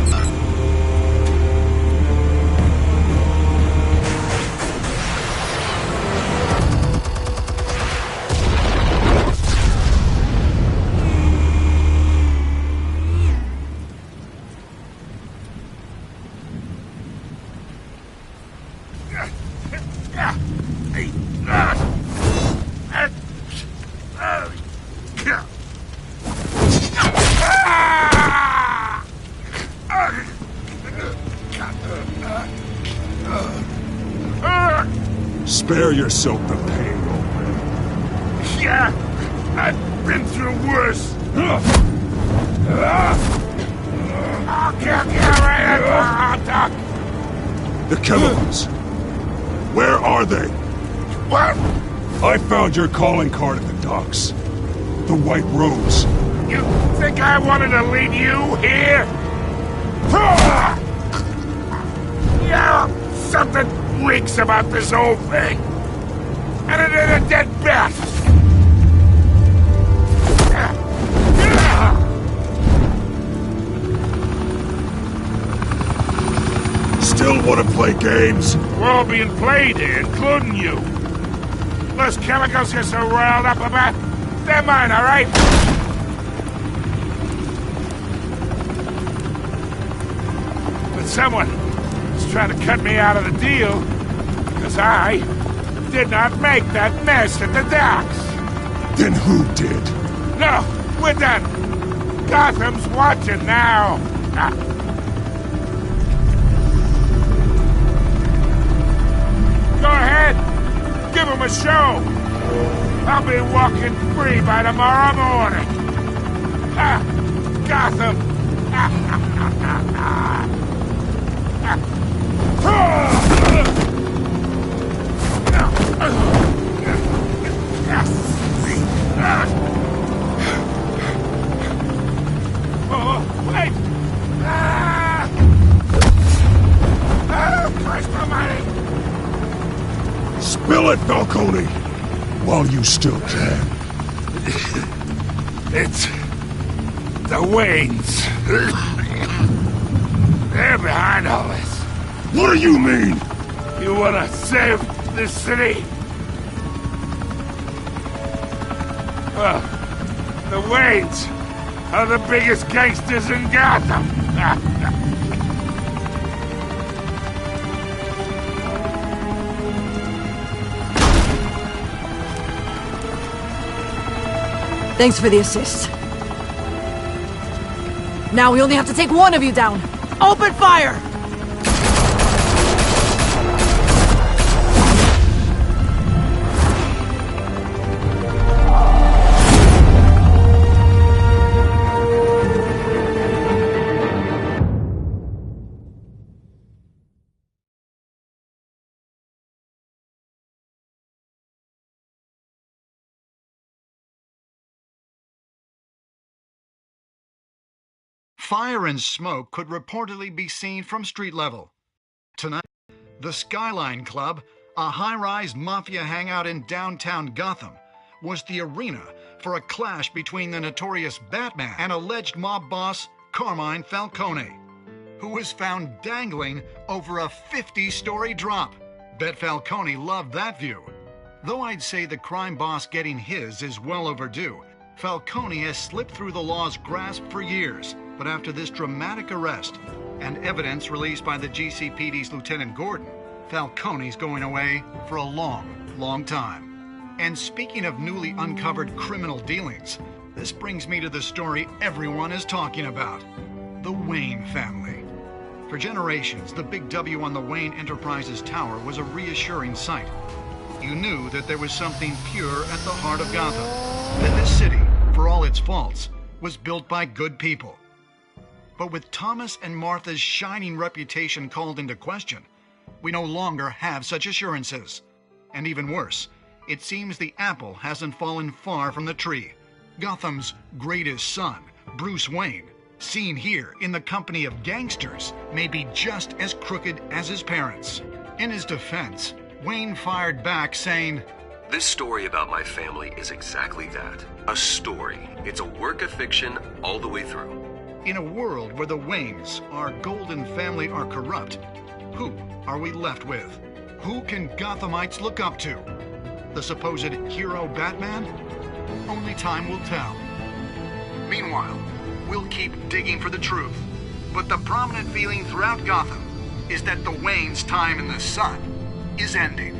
Spare yourself the pain, old man. Yeah, I've been through worse. I'll kill you right at the hot dog. The chemicals. Where are they? What? I found your calling card at the docks. The White Rose. You think I wanted to leave you here? thinks about this whole thing. And it ain't a dead bat. Still want to play games? We're all being played here, including you. Those chemicals you're so riled up about, they're mine, all right? But someone is trying to cut me out of the deal, because I did not make that mess at the docks. Then who did? No, we're done. Gotham's watching now. Go ahead. Give him a show. I'll be walking free by tomorrow morning. Ha! Gotham. Oh, wait! Oh, Christ almighty! Spill it, Falcone! While you still can. It's the Waynes. They're behind all this. What do you mean? You wanna save this city? Well, the Waynes are the biggest gangsters in Gotham. Thanks for the assist. Now we only have to take one of you down. Open fire! Fire and smoke could reportedly be seen from street level. Tonight, the Skyline Club, a high-rise mafia hangout in downtown Gotham, was the arena for a clash between the notorious Batman and alleged mob boss Carmine Falcone, who was found dangling over a 50-story drop. Bet Falcone loved that view. Though I'd say the crime boss getting his is well overdue, Falcone has slipped through the law's grasp for years. But after this dramatic arrest and evidence released by the GCPD's Lieutenant Gordon, Falcone's going away for a long, long time. And speaking of newly uncovered criminal dealings, this brings me to the story everyone is talking about: the Wayne family. For generations, the big W on the Wayne Enterprises Tower was a reassuring sight. You knew that there was something pure at the heart of Gotham, that this city, for all its faults, was built by good people. But with Thomas and Martha's shining reputation called into question, we no longer have such assurances. And even worse, it seems the apple hasn't fallen far from the tree. Gotham's greatest son, Bruce Wayne, seen here in the company of gangsters, may be just as crooked as his parents. In his defense, Wayne fired back saying, "This story about my family is exactly that. A story. It's a work of fiction all the way through." In a world where the Waynes, our golden family, are corrupt, who are we left with? Who can Gothamites look up to? The supposed hero Batman? Only time will tell. Meanwhile, we'll keep digging for the truth. But the prominent feeling throughout Gotham is that the Waynes' time in the sun is ending.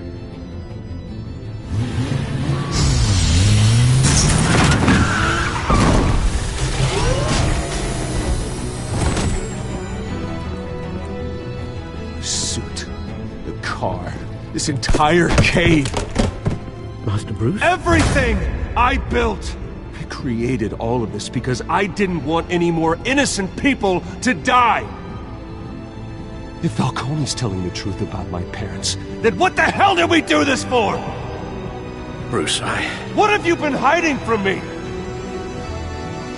Car, this entire cave. Master Bruce? Everything I built. I created all of this because I didn't want any more innocent people to die. If Falcone's telling the truth about my parents, then what the hell did we do this for? Bruce, What have you been hiding from me?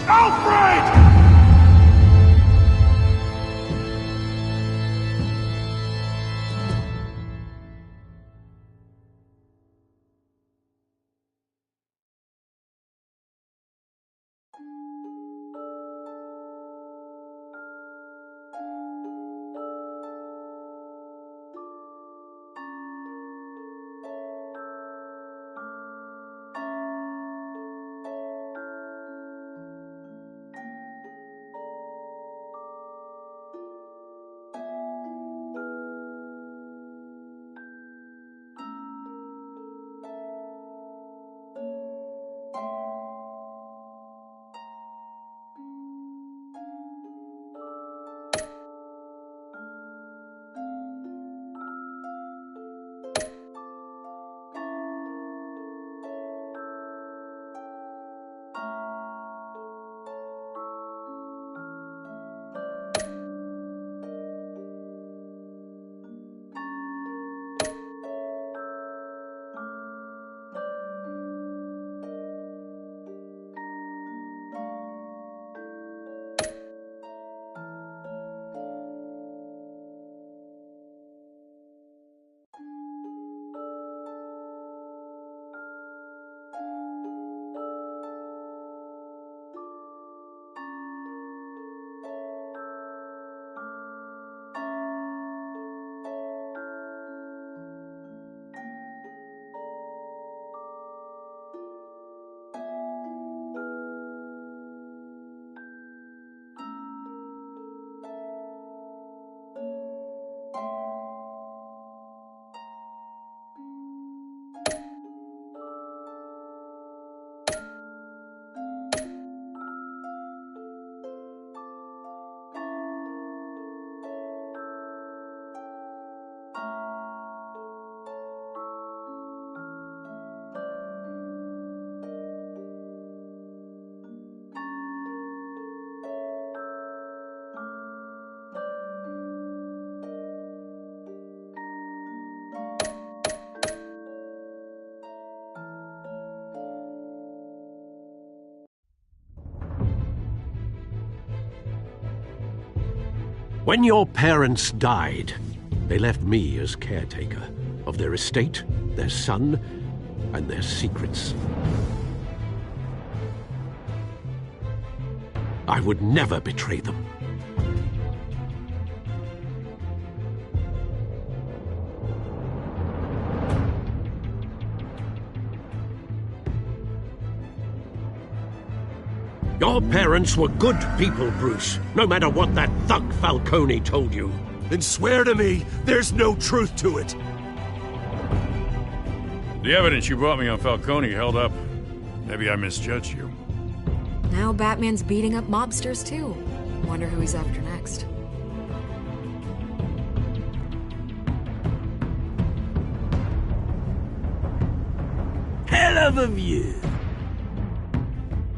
Alfred! When your parents died, they left me as caretaker of their estate, their son, and their secrets. I would never betray them. Your parents were good people, Bruce, no matter what that thug Falcone told you. Then swear to me there's no truth to it. The evidence you brought me on Falcone held up. Maybe I misjudged you. Now Batman's beating up mobsters, too. Wonder who he's after next. Hell of a view.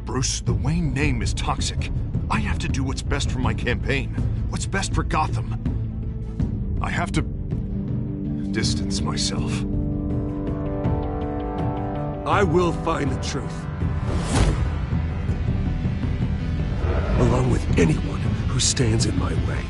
Bruce, the Wayne name is toxic. I have to do what's best for my campaign. What's best for Gotham. I have to distance myself. I will find the truth. Along with anyone who stands in my way.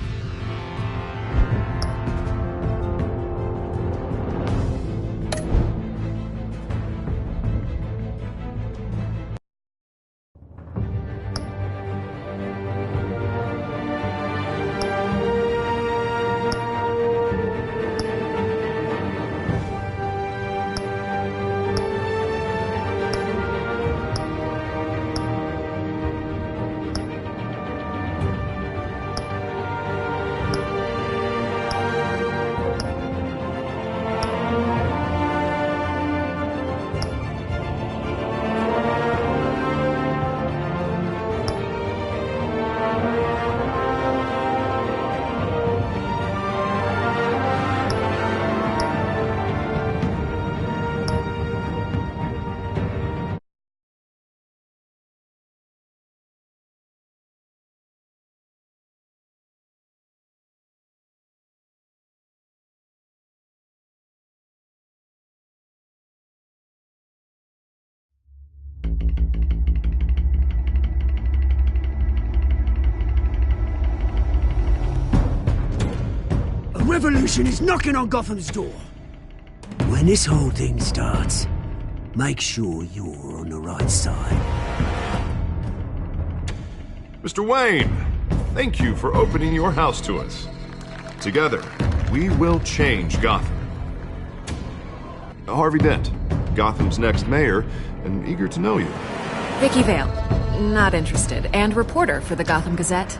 Revolution is knocking on Gotham's door. When this whole thing starts, make sure you're on the right side. Mr. Wayne, thank you for opening your house to us. Together, we will change Gotham. Harvey Dent, Gotham's next mayor, and eager to know you. Vicky Vale, not interested, and reporter for the Gotham Gazette.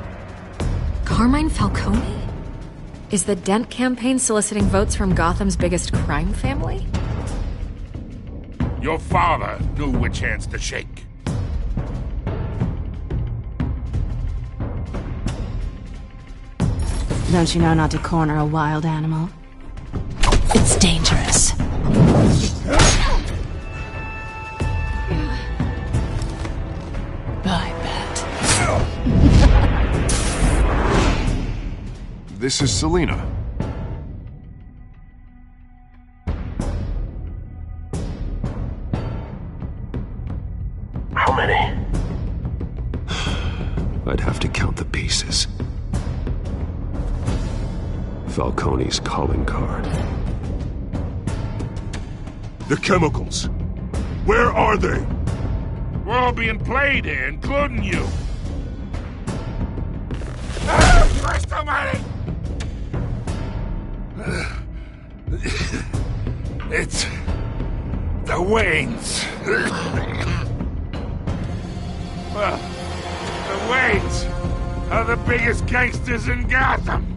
Carmine Falcone? Is the Dent campaign soliciting votes from Gotham's biggest crime family? Your father knew which hands to shake. Don't you know not to corner a wild animal? It's dangerous. I bet. This is Selina. How many? I'd have to count the pieces. Falcone's calling card. The chemicals. Where are they? We're all being played here, including you. Christ almighty! It's the Waynes. Well, the Waynes are the biggest gangsters in Gotham.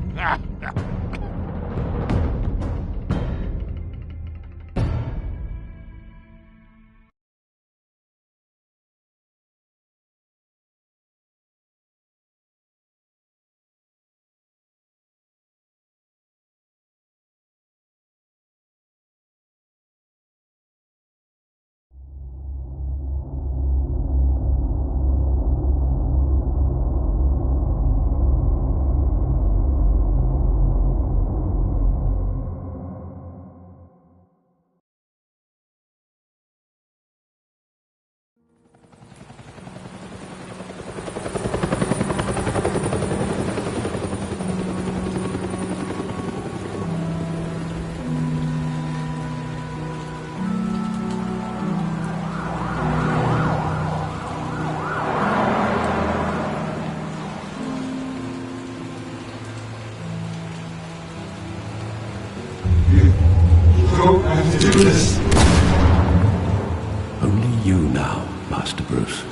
Only you now, Master Bruce.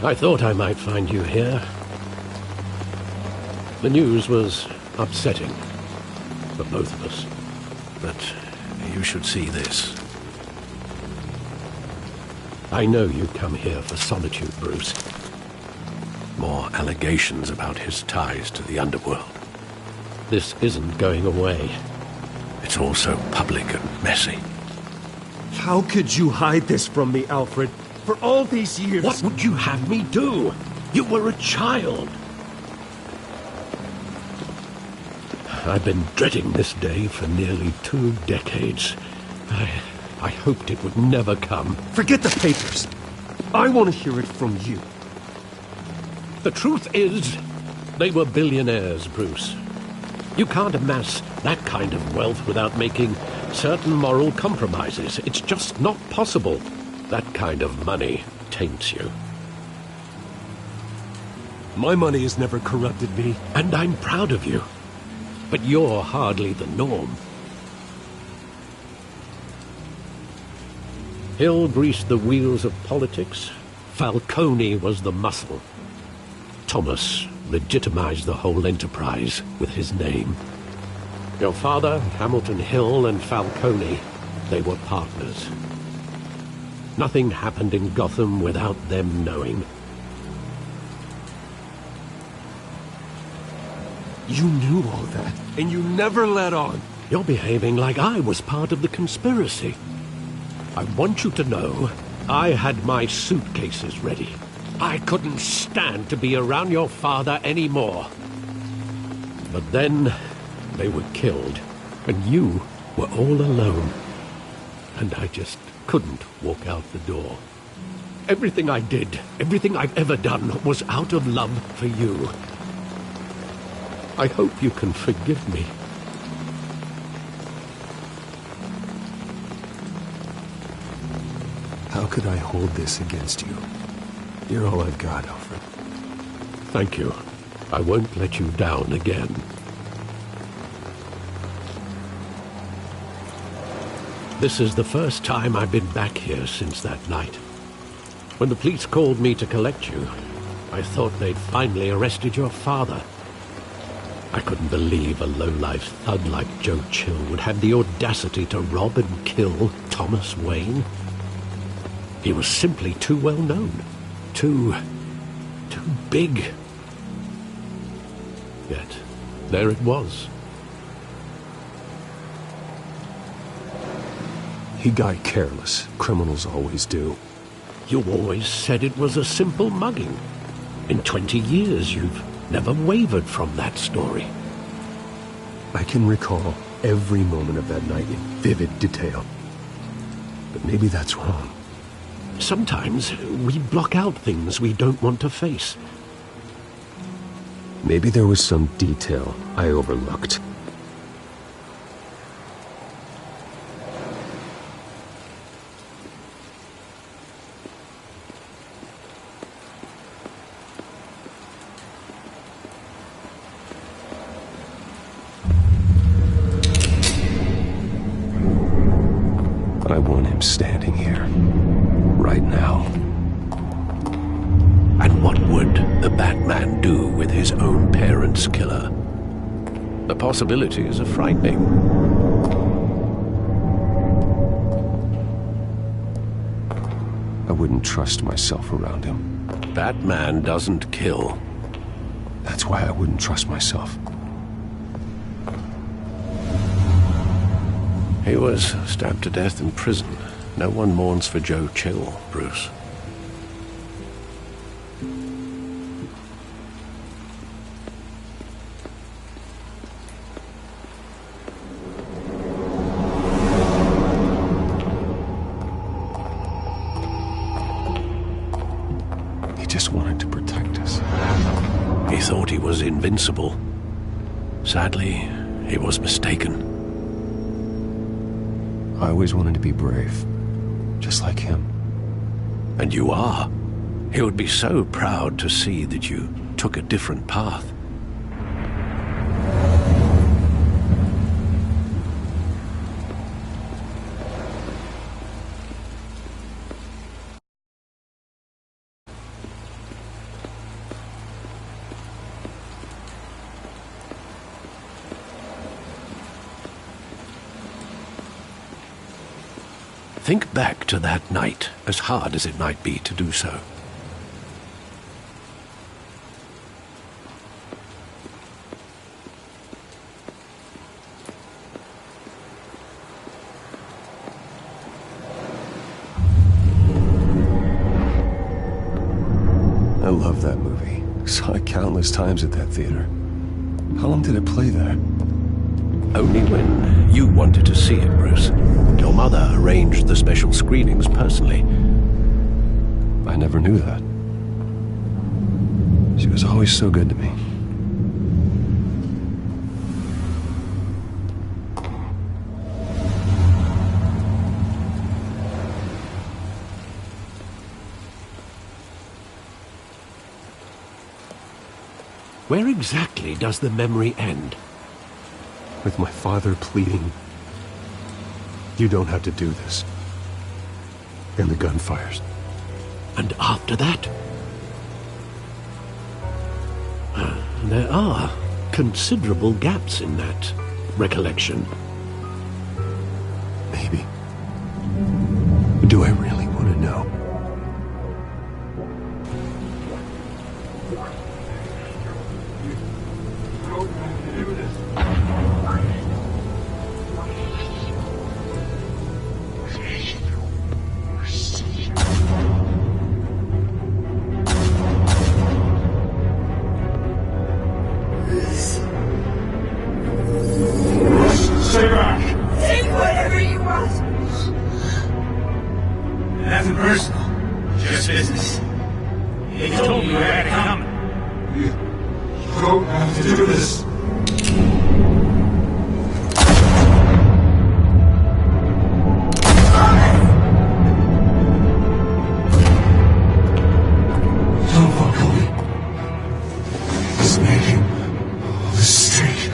I thought I might find you here. The news was upsetting for both of us. But you should see this. I know you come here for solitude, Bruce. More allegations about his ties to the underworld. This isn't going away. It's all so public and messy. How could you hide this from me, Alfred? For all these years... What would you have me do? You were a child. I've been dreading this day for nearly 2 decades. I hoped it would never come. Forget the papers. I want to hear it from you. The truth is, they were billionaires, Bruce. You can't amass that kind of wealth without making certain moral compromises. It's just not possible. That kind of money taints you. My money has never corrupted me. And I'm proud of you. But you're hardly the norm. Hill greased the wheels of politics. Falcone was the muscle. Thomas legitimized the whole enterprise with his name. Your father, Hamilton Hill, and Falcone, they were partners. Nothing happened in Gotham without them knowing. You knew all that, and you never let on. You're behaving like I was part of the conspiracy. I want you to know, I had my suitcases ready. I couldn't stand to be around your father anymore. But then, they were killed, and you were all alone. And I just couldn't walk out the door. Everything I did, everything I've ever done, was out of love for you. I hope you can forgive me. How could I hold this against you? You're all I've got, Alfred. Thank you. I won't let you down again. This is the first time I've been back here since that night. When the police called me to collect you, I thought they'd finally arrested your father. I couldn't believe a low-life thug like Joe Chill would have the audacity to rob and kill Thomas Wayne. He was simply too well known. Too big. Yet, there it was. He got careless. Criminals always do. You always said it was a simple mugging. In 20 years, you've never wavered from that story. I can recall every moment of that night in vivid detail. But maybe that's wrong. Sometimes we block out things we don't want to face. Maybe there was some detail I overlooked. I want him standing here, right now. And what would the Batman do with his own parents' killer? The possibilities are frightening. I wouldn't trust myself around him. Batman doesn't kill. That's why I wouldn't trust myself. He was stabbed to death in prison. No one mourns for Joe Chill, Bruce. He just wanted to protect us. He thought he was invincible. Sadly, he was mistaken. I always wanted to be brave, just like him. And you are. He would be so proud to see that you took a different path. Think back to that night, as hard as it might be to do so. I love that movie. Saw it countless times at that theater. How long did it play there? Only when you wanted to see it, Bruce. Your mother arranged the special screenings personally. I never knew that. She was always so good to me. Where exactly does the memory end? With my father pleading, "You don't have to do this." And the gun fires. And after that? There are considerable gaps in that recollection. Maybe. Do I really want to know? Stay back! Take whatever you want! Nothing personal. Just business. They told me you had it coming. You don't have to do this. Don't fuck with me. It's making all this straight.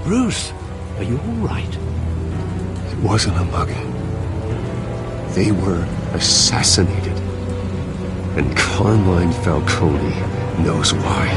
Bruce, are you all right? It wasn't a mugging. They were assassinated. And Carmine Falcone knows why.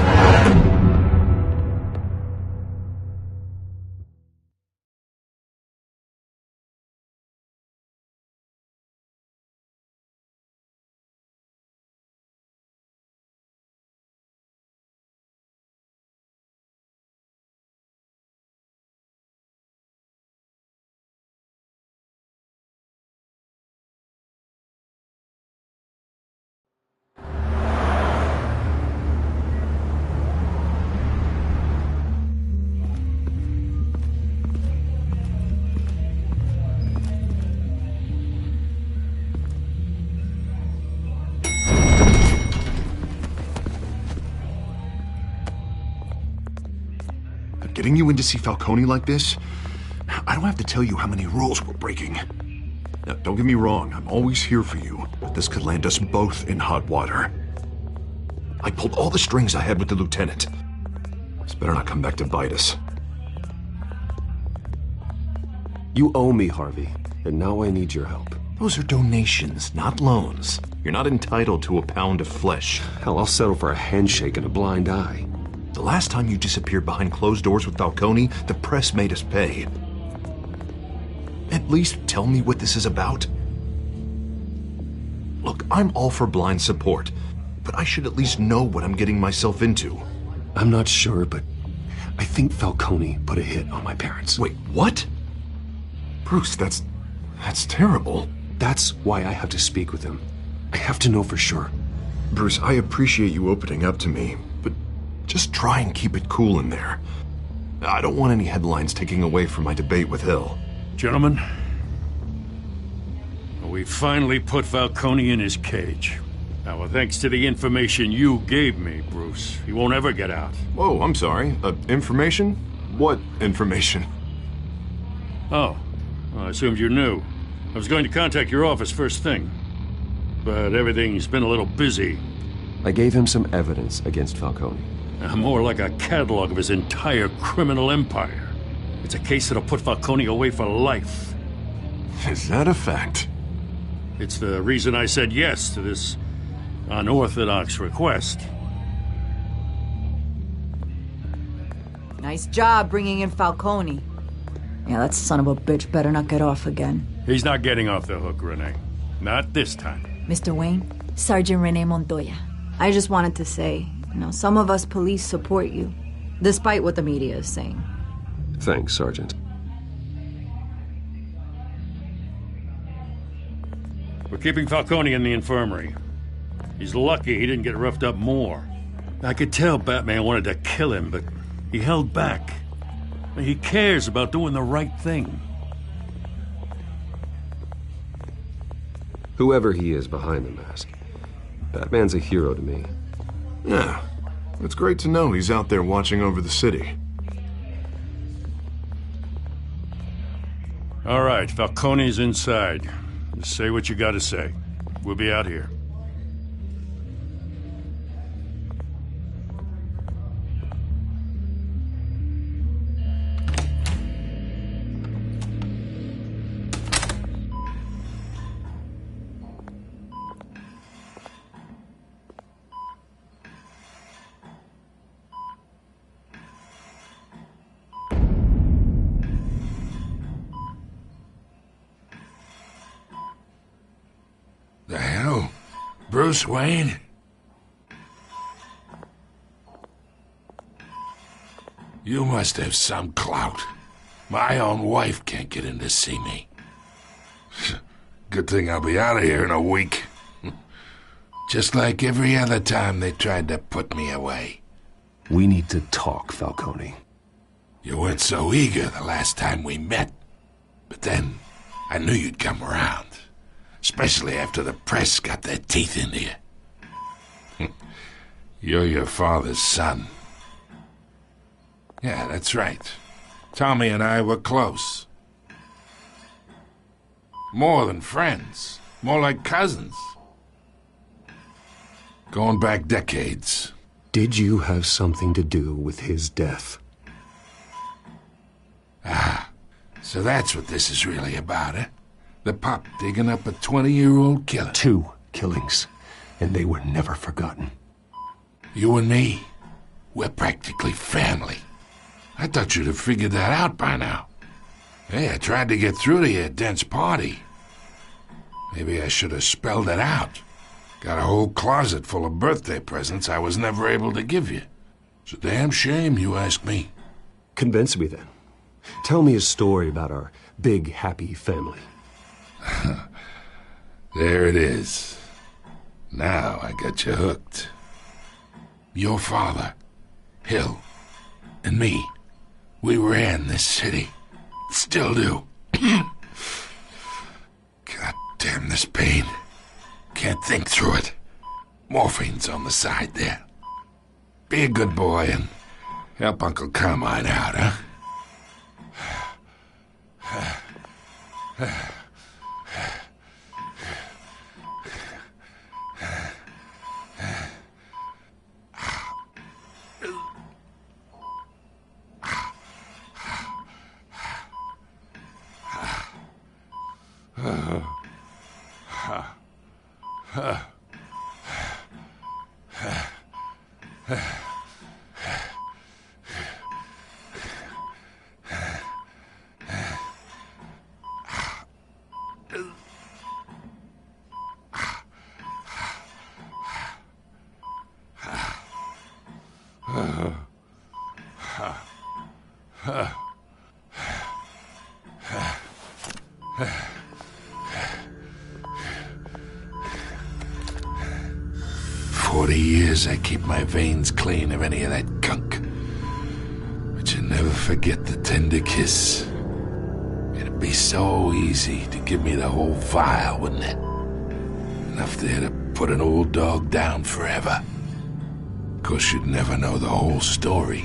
Getting you in to see Falcone like this? I don't have to tell you how many rules we're breaking. Now, don't get me wrong, I'm always here for you, but this could land us both in hot water. I pulled all the strings I had with the lieutenant. This better not come back to bite us. You owe me, Harvey, and now I need your help. Those are donations, not loans. You're not entitled to a pound of flesh. Hell, I'll settle for a handshake and a blind eye. The last time you disappeared behind closed doors with Falcone, the press made us pay. At least tell me what this is about. Look, I'm all for blind support, but I should at least know what I'm getting myself into. I'm not sure, but I think Falcone put a hit on my parents. Wait, what? Bruce, that's terrible. That's why I have to speak with him. I have to know for sure. Bruce, I appreciate you opening up to me, but just try and keep it cool in there. I don't want any headlines taking away from my debate with Hill. Gentlemen, we finally put Falcone in his cage. Now, well, thanks to the information you gave me, Bruce, he won't ever get out. Whoa, I'm sorry. Information? What information? Oh, well, I assumed you knew. I was going to contact your office first thing, but everything's been a little busy. I gave him some evidence against Falcone. More like a catalog of his entire criminal empire. It's a case that'll put Falcone away for life. Is that a fact? It's the reason I said yes to this unorthodox request. Nice job bringing in Falcone. Yeah, that son of a bitch better not get off again. He's not getting off the hook, Renee. Not this time. Mr. Wayne, Sergeant Renee Montoya. I just wanted to say, some of us police support you, despite what the media is saying. Thanks, Sergeant. We're keeping Falcone in the infirmary. He's lucky he didn't get roughed up more. I could tell Batman wanted to kill him, but he held back. He cares about doing the right thing. Whoever he is behind the mask, Batman's a hero to me. Yeah, it's great to know he's out there watching over the city. All right, Falcone's inside. Just say what you gotta say. We'll be out here. The hell? Bruce Wayne? You must have some clout. My own wife can't get in to see me. Good thing I'll be out of here in a week. Just like every other time they tried to put me away. We need to talk, Falcone. You weren't so eager the last time we met. But then, I knew you'd come around. Especially after the press got their teeth into you. You're your father's son. Yeah, that's right. Tommy and I were close. More than friends. More like cousins. Going back decades. Did you have something to do with his death? Ah, so that's what this is really about, eh? The pup digging up a 20-year-old killer. 2 killings, and they were never forgotten. You and me, we're practically family. I thought you'd have figured that out by now. Hey, I tried to get through to your dense party. Maybe I should have spelled it out. Got a whole closet full of birthday presents I was never able to give you. It's a damn shame, you ask me. Convince me then. Tell me a story about our big, happy family. There it is. Now I got you hooked. Your father, Hill, and me, we ran this city. Still do. God damn this pain. Can't think through it. Morphine's on the side there. Be a good boy and help Uncle Carmine out, huh? as I keep my veins clean of any of that gunk. But you never forget the tender kiss. It'd be so easy to give me the whole vial, wouldn't it? Enough there to put an old dog down forever. Of course, you'd never know the whole story.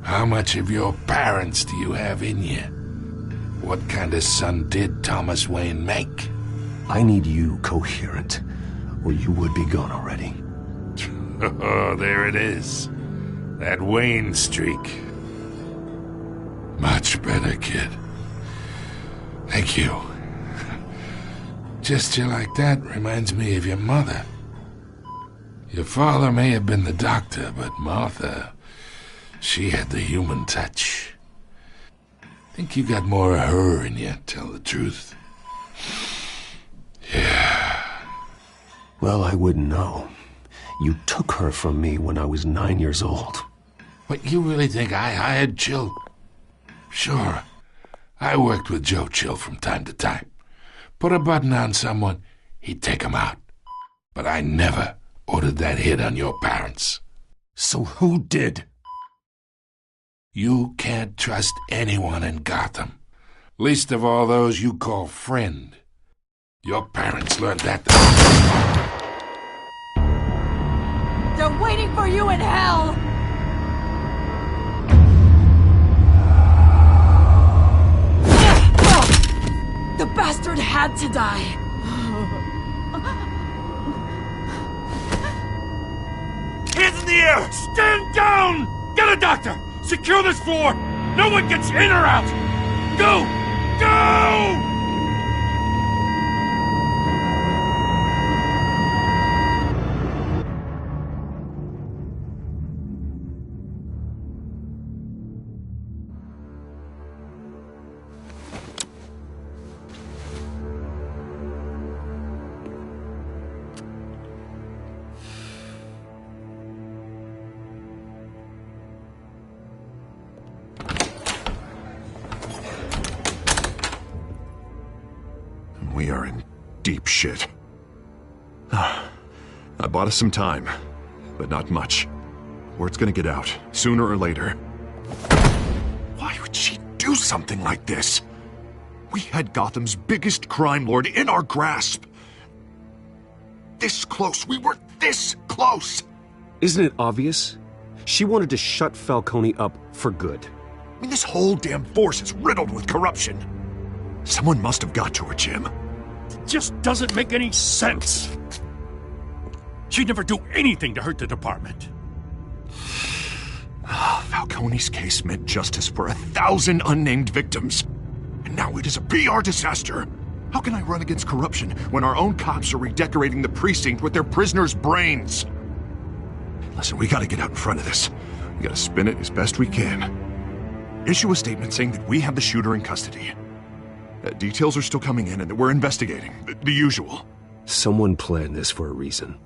How much of your parents do you have in you? What kind of son did Thomas Wayne make? I need you coherent, or you would be gone already. Oh, there it is. That Wayne streak. Much better, kid. Thank you. Gesture like that reminds me of your mother. Your father may have been the doctor, but Martha, she had the human touch. Think you got more of her in you, tell the truth. Yeah. Well, I wouldn't know. You took her from me when I was 9 years old. What, you really think I hired Chill? Sure. I worked with Joe Chill from time to time. Put a button on someone, he'd take him out. But I never ordered that hit on your parents. So who did? You can't trust anyone in Gotham. Least of all those you call friend. Your parents learned that. They're waiting for you in hell! The bastard had to die. Hands in the air! Stand down! Get a doctor! Secure this floor! No one gets in or out! Go! Go! We are in deep shit. I bought us some time, but not much. Word's gonna get out, sooner or later. Why would she do something like this? We had Gotham's biggest crime lord in our grasp. This close, we were this close! Isn't it obvious? She wanted to shut Falcone up for good. I mean, this whole damn force is riddled with corruption. Someone must have got to her, Jim. It just doesn't make any sense. She'd never do anything to hurt the department. Falcone's case meant justice for 1,000 unnamed victims. And now it is a PR disaster. How can I run against corruption when our own cops are redecorating the precinct with their prisoners' brains? Listen, we gotta get out in front of this. We gotta spin it as best we can. Issue a statement saying that we have the shooter in custody. Details are still coming in and that we're investigating. The usual. Someone planned this for a reason.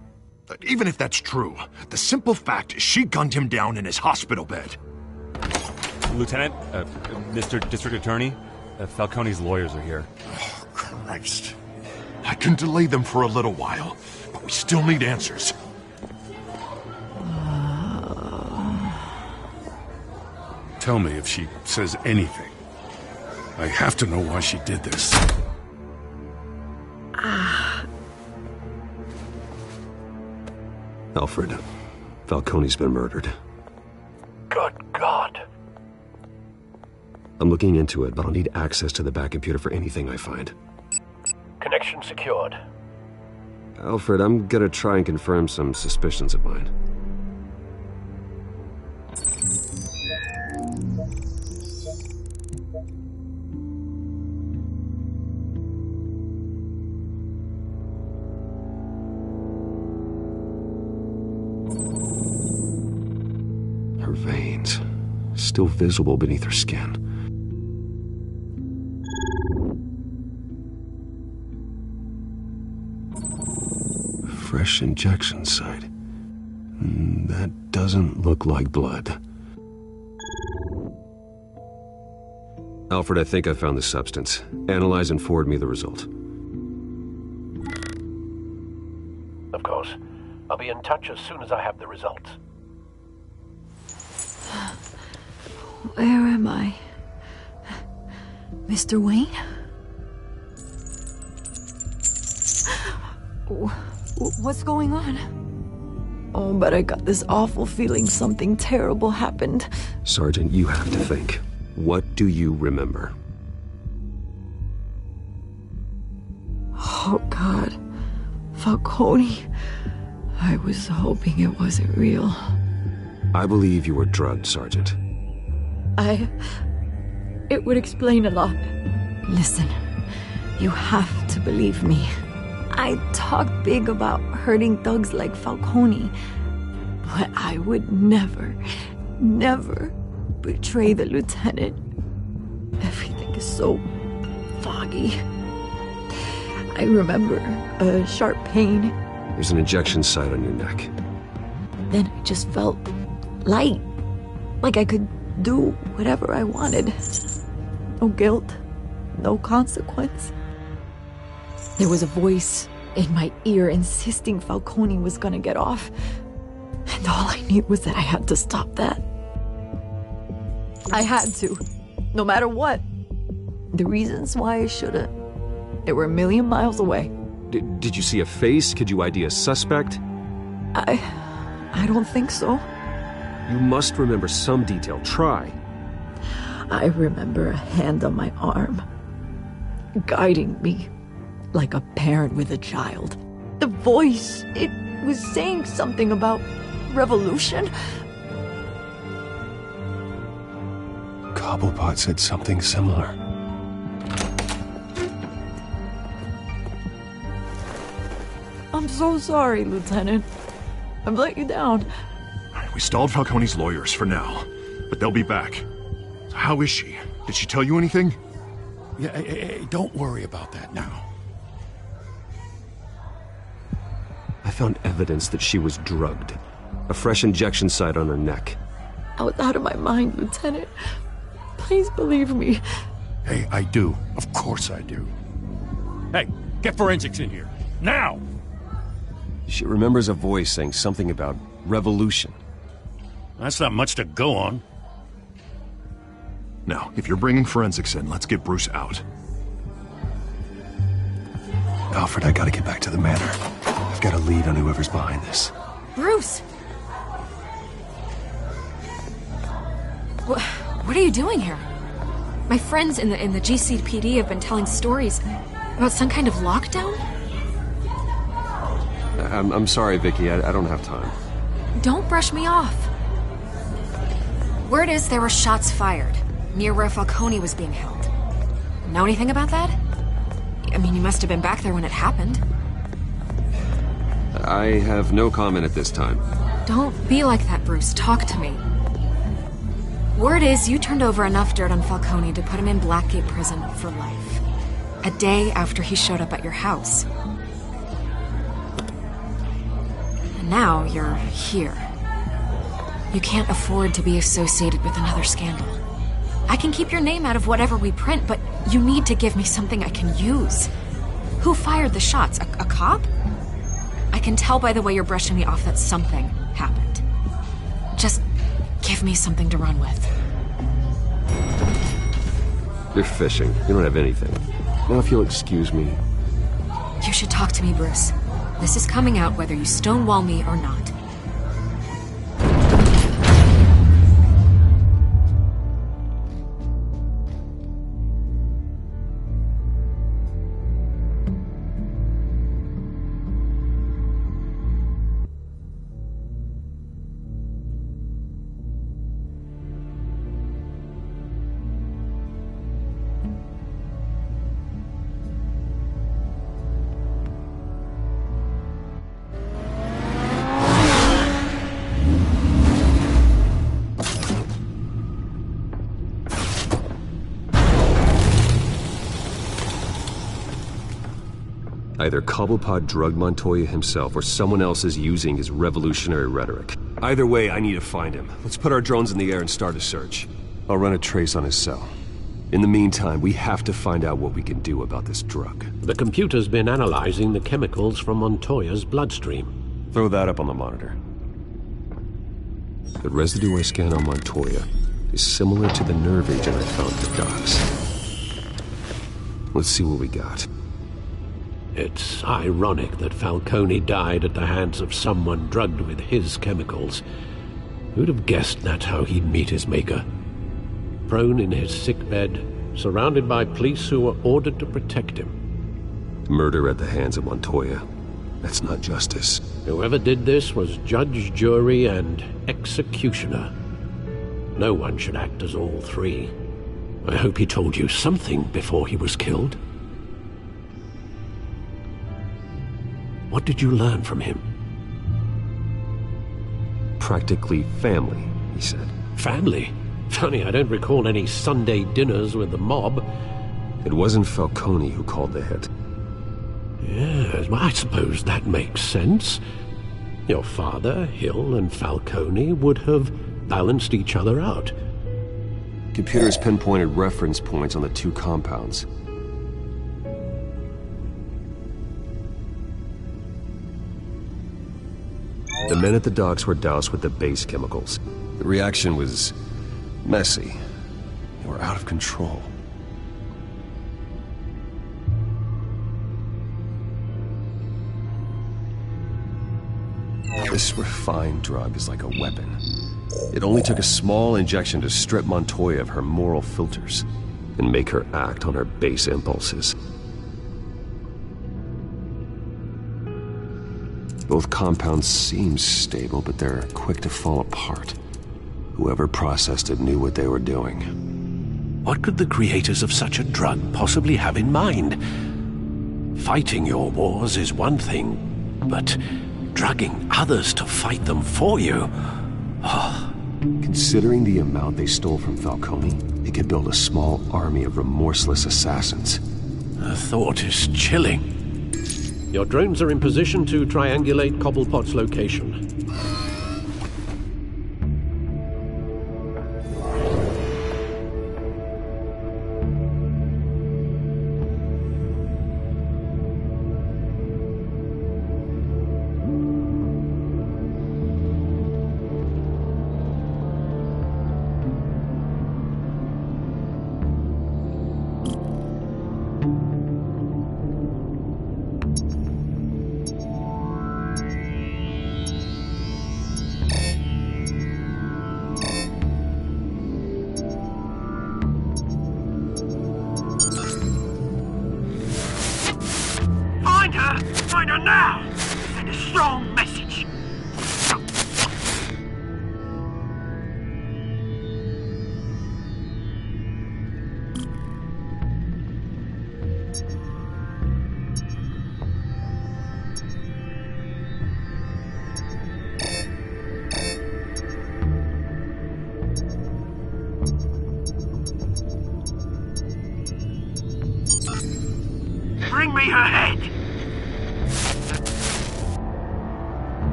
Even if that's true, the simple fact is she gunned him down in his hospital bed. Lieutenant, Mr. District Attorney, Falcone's lawyers are here. Oh, Christ. I can delay them for a little while, but we still need answers. Tell me if she says anything. I have to know why she did this. Alfred, Falcone's been murdered. Good God. I'm looking into it, but I'll need access to the back computer for anything I find. Connection secured. Alfred, I'm gonna try and confirm some suspicions of mine. Her veins, still visible beneath her skin. Fresh injection site. That doesn't look like blood. Alfred, I think I found the substance. Analyze and forward me the result. Of course. I'll be in touch as soon as I have the results. Where am I? Mr. Wayne? What's going on? Oh, but I got this awful feeling something terrible happened. Sergeant, you have to think. What do you remember? Oh, God. Falcone. I was hoping it wasn't real. I believe you were drugged, Sergeant. It would explain a lot. Listen, you have to believe me. I talked big about hurting thugs like Falcone, but I would never betray the lieutenant. Everything is so foggy. I remember a sharp pain. There's an injection site on your neck. Then I just felt light, like I could do whatever I wanted. No guilt, no consequence. There was a voice in my ear insisting Falcone was gonna get off. And all I knew was that I had to stop that. I had to, no matter what. The reasons why I shouldn't, they were a million miles away. Did you see a face? Could you ID a suspect? I don't think so. You must remember some detail. Try. I remember a hand on my arm, guiding me like a parent with a child. The voice, it was saying something about revolution. Cobblepot said something similar. I'm so sorry, Lieutenant. I've let you down. We stalled Falcone's lawyers for now, but they'll be back. So how is she? Did she tell you anything? Yeah, hey, don't worry about that now. I found evidence that she was drugged. A fresh injection site on her neck. I was out of my mind, Lieutenant. Please believe me. Hey, I do. Of course I do. Hey, get forensics in here. Now! She remembers a voice saying something about revolution. That's not much to go on. Now, if you're bringing forensics in, let's get Bruce out. Alfred, I gotta get back to the manor. I've got a lead on whoever's behind this. Bruce! What are you doing here? My friends in the GCPD have been telling stories about some kind of lockdown? I'm sorry, Vicky. I don't have time. Don't brush me off. Word is there were shots fired near where Falcone was being held. Know anything about that? I mean, you must have been back there when it happened. I have no comment at this time. Don't be like that, Bruce. Talk to me. Word is you turned over enough dirt on Falcone to put him in Blackgate Prison for life. A day after he showed up at your house. And now you're here. You can't afford to be associated with another scandal. I can keep your name out of whatever we print, but you need to give me something I can use. Who fired the shots? A cop? I can tell by the way you're brushing me off that something happened. Just give me something to run with. You're fishing. You don't have anything. Now, if you'll excuse me. You should talk to me, Bruce. This is coming out whether you stonewall me or not. Either Cobblepot drugged Montoya himself or someone else is using his revolutionary rhetoric. Either way, I need to find him. Let's put our drones in the air and start a search. I'll run a trace on his cell. In the meantime, we have to find out what we can do about this drug. The computer's been analyzing the chemicals from Montoya's bloodstream. Throw that up on the monitor. The residue I scanned on Montoya is similar to the nerve agent I found at the docks. Let's see what we got. It's ironic that Falcone died at the hands of someone drugged with his chemicals. Who'd have guessed that's how he'd meet his maker? Prone in his sickbed, surrounded by police who were ordered to protect him. Murder at the hands of Montoya. That's not justice. Whoever did this was judge, jury, and executioner. No one should act as all three. I hope he told you something before he was killed. What did you learn from him? Practically family, he said. Family? Funny, I don't recall any Sunday dinners with the mob. It wasn't Falcone who called the hit. Yes, well, I suppose that makes sense. Your father, Hill, and Falcone would have balanced each other out. Computers pinpointed reference points on the two compounds. The men at the docks were doused with the base chemicals. The reaction was messy. They were out of control. This refined drug is like a weapon. It only took a small injection to strip Montoya of her moral filters and make her act on her base impulses. Both compounds seem stable, but they're quick to fall apart. Whoever processed it knew what they were doing. What could the creators of such a drug possibly have in mind? Fighting your wars is one thing, but drugging others to fight them for you? Oh. Considering the amount they stole from Falcone, they could build a small army of remorseless assassins. The thought is chilling. Your drones are in position to triangulate Cobblepot's location. Find her now! Send a strong message! Bring me her head!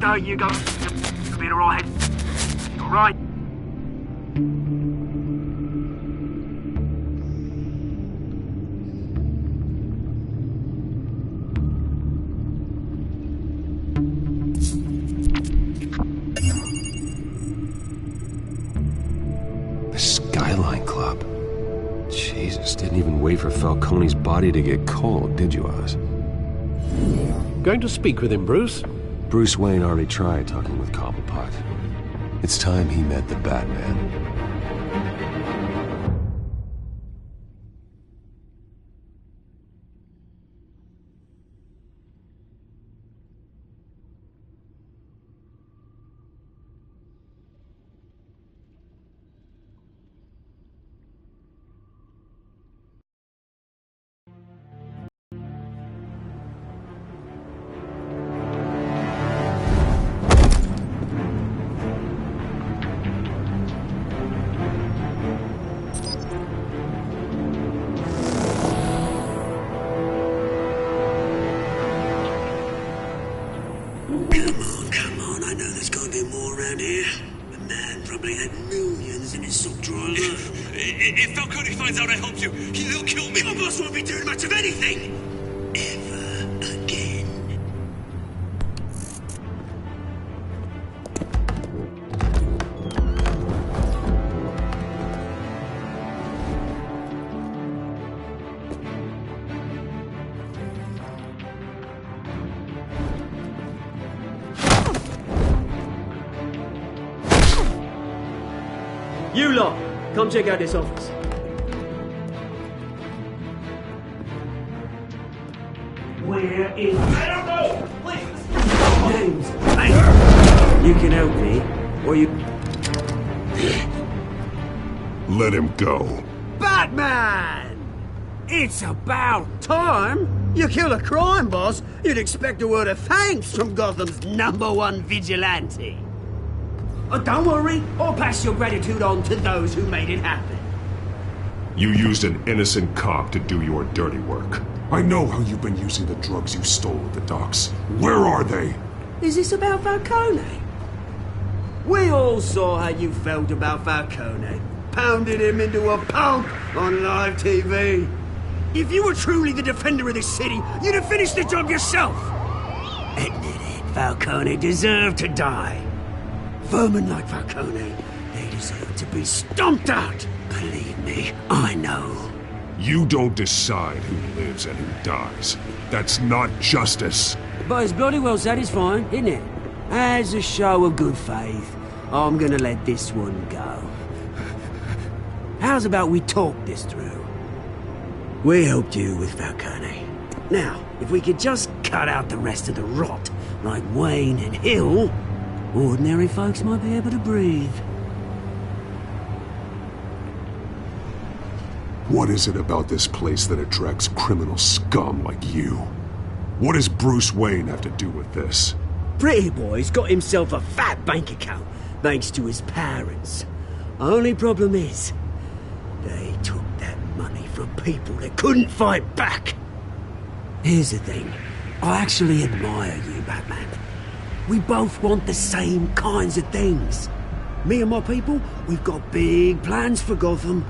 There you go. You'll be alright. Alright. The Skyline Club. Jesus, didn't even wait for Falcone's body to get cold, did you, Oz? Going to speak with him, Bruce? Bruce Wayne already tried talking with Cobblepot. It's time he met the Batman. no more around here. The man probably had millions in his sub driver. If Falcone finds out I helped you, he'll kill me. My boss won't be doing much of anything. Ever again. You lot, come check out this office. Where is... I don't know! Please! James, hey! You can help me, or you... Let him go. Batman! It's about time! You kill a crime boss, you'd expect a word of thanks from Gotham's #1 vigilante. Oh, don't worry, I'll pass your gratitude on to those who made it happen. You used an innocent cop to do your dirty work. I know how you've been using the drugs you stole at the docks. Where are they? Is this about Falcone? We all saw how you felt about Falcone. Pounded him into a pulp on live TV. If you were truly the defender of this city, you'd have finished the job yourself. Admit it, Falcone deserved to die. Vermin like Falcone, they deserve to be stomped out. Believe me, I know. You don't decide who lives and who dies. That's not justice. But it's bloody well satisfying, isn't it? As a show of good faith, I'm gonna let this one go. How's about we talk this through? We helped you with Falcone. Now, if we could just cut out the rest of the rot, like Wayne and Hill, ordinary folks might be able to breathe. What is it about this place that attracts criminal scum like you? What does Bruce Wayne have to do with this? Pretty Boy's got himself a fat bank account, thanks to his parents. Only problem is, they took that money from people that couldn't fight back. Here's the thing. I actually admire you, Batman. We both want the same kinds of things. Me and my people, we've got big plans for Gotham.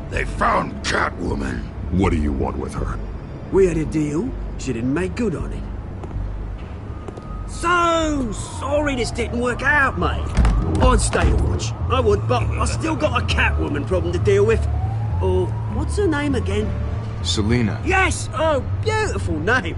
They found Catwoman. What do you want with her? We had a deal. She didn't make good on it. So sorry this didn't work out, mate. I'd stay a watch. I would, but I still got a Catwoman problem to deal with. Or, what's her name again? Selina. Yes! Oh, beautiful name.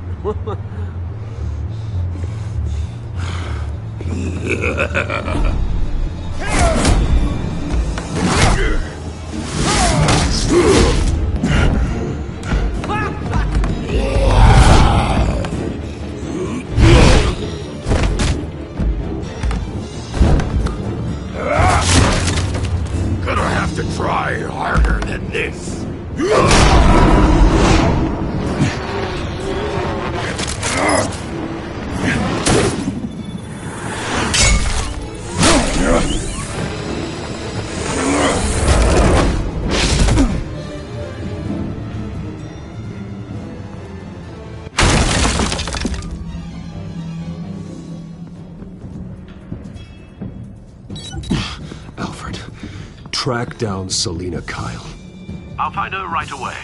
Gonna have to try harder than this. Alfred, track down Selina Kyle. I'll find her right away.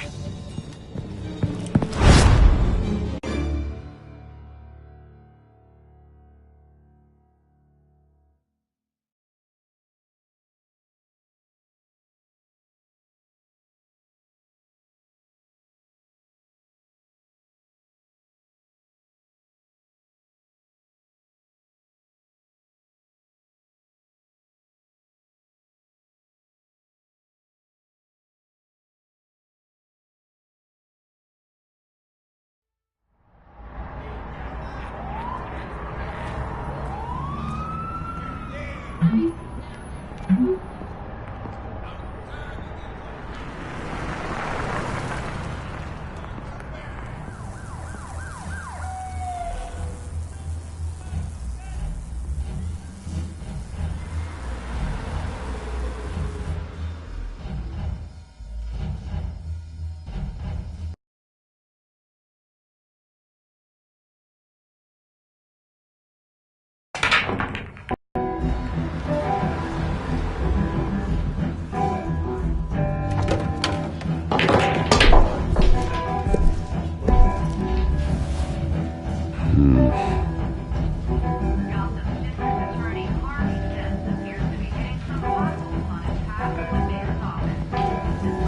Is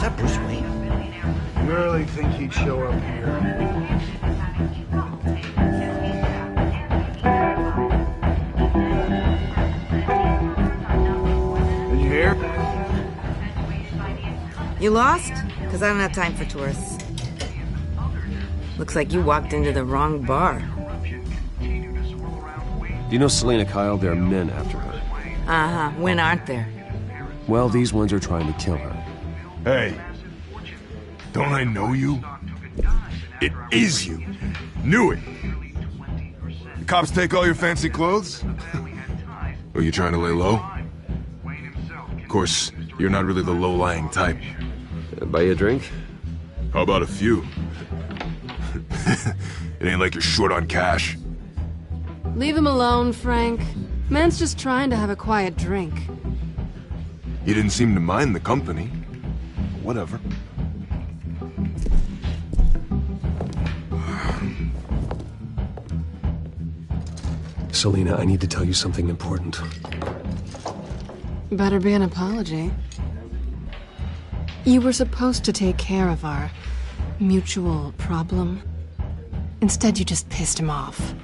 that Bruce Wayne? You really think he'd show up here? Did you hear? You lost? Because I don't have time for tourists. Looks like you walked into the wrong bar. Do you know Selena Kyle? There are men after her. Uh-huh. When aren't there? Well, these ones are trying to kill her. Hey, don't I know you? It is you. Knew it. The cops take all your fancy clothes? Are you trying to lay low? Of course, you're not really the low-lying type. Buy you a drink? How about a few? It ain't like you're short on cash. Leave him alone, Frank. Man's just trying to have a quiet drink. He didn't seem to mind the company. Whatever. Selena, I need to tell you something important. Better be an apology. You were supposed to take care of our mutual problem. Instead, you just pissed him off.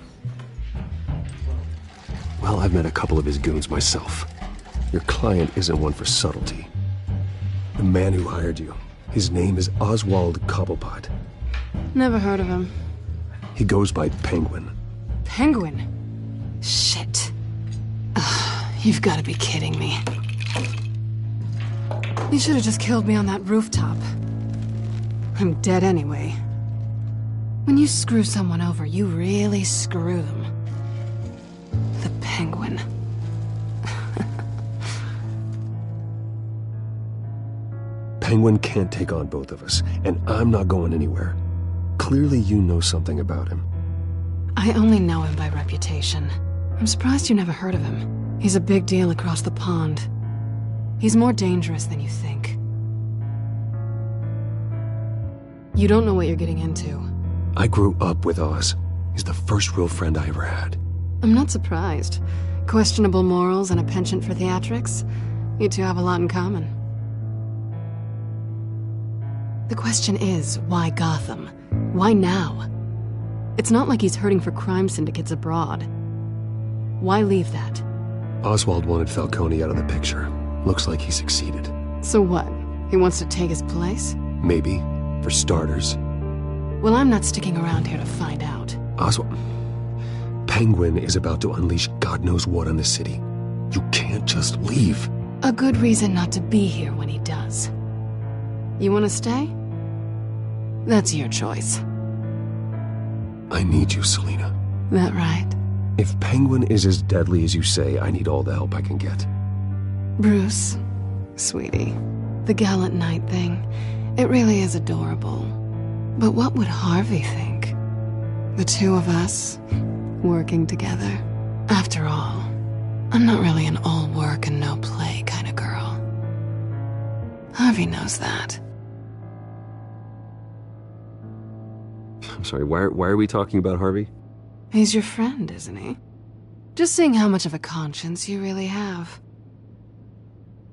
Well, I've met a couple of his goons myself. Your client isn't one for subtlety. The man who hired you, his name is Oswald Cobblepot. Never heard of him. He goes by Penguin. Penguin? Shit. Ugh, you've got to be kidding me. You should have just killed me on that rooftop. I'm dead anyway. When you screw someone over, you really screw them. The Penguin. Penguin can't take on both of us, and I'm not going anywhere. Clearly you know something about him. I only know him by reputation. I'm surprised you never heard of him. He's a big deal across the pond. He's more dangerous than you think. You don't know what you're getting into. I grew up with Oz. He's the first real friend I ever had. I'm not surprised. Questionable morals and a penchant for theatrics. You two have a lot in common. The question is, why Gotham? Why now? It's not like he's hurting for crime syndicates abroad. Why leave that? Oswald wanted Falcone out of the picture. Looks like he succeeded. So what? He wants to take his place? Maybe. For starters. Well, I'm not sticking around here to find out. Oswald... Penguin is about to unleash God knows what on the city. You can't just leave. A good reason not to be here when he does. You want to stay? That's your choice. I need you, Selena. That right? If Penguin is as deadly as you say, I need all the help I can get. Bruce, sweetie, the gallant knight thing, it really is adorable. But what would Harvey think? The two of us, working together. After all, I'm not really an all work and no play kind of girl. Harvey knows that. I'm sorry, why are we talking about Harvey? He's your friend, isn't he? Just seeing how much of a conscience you really have.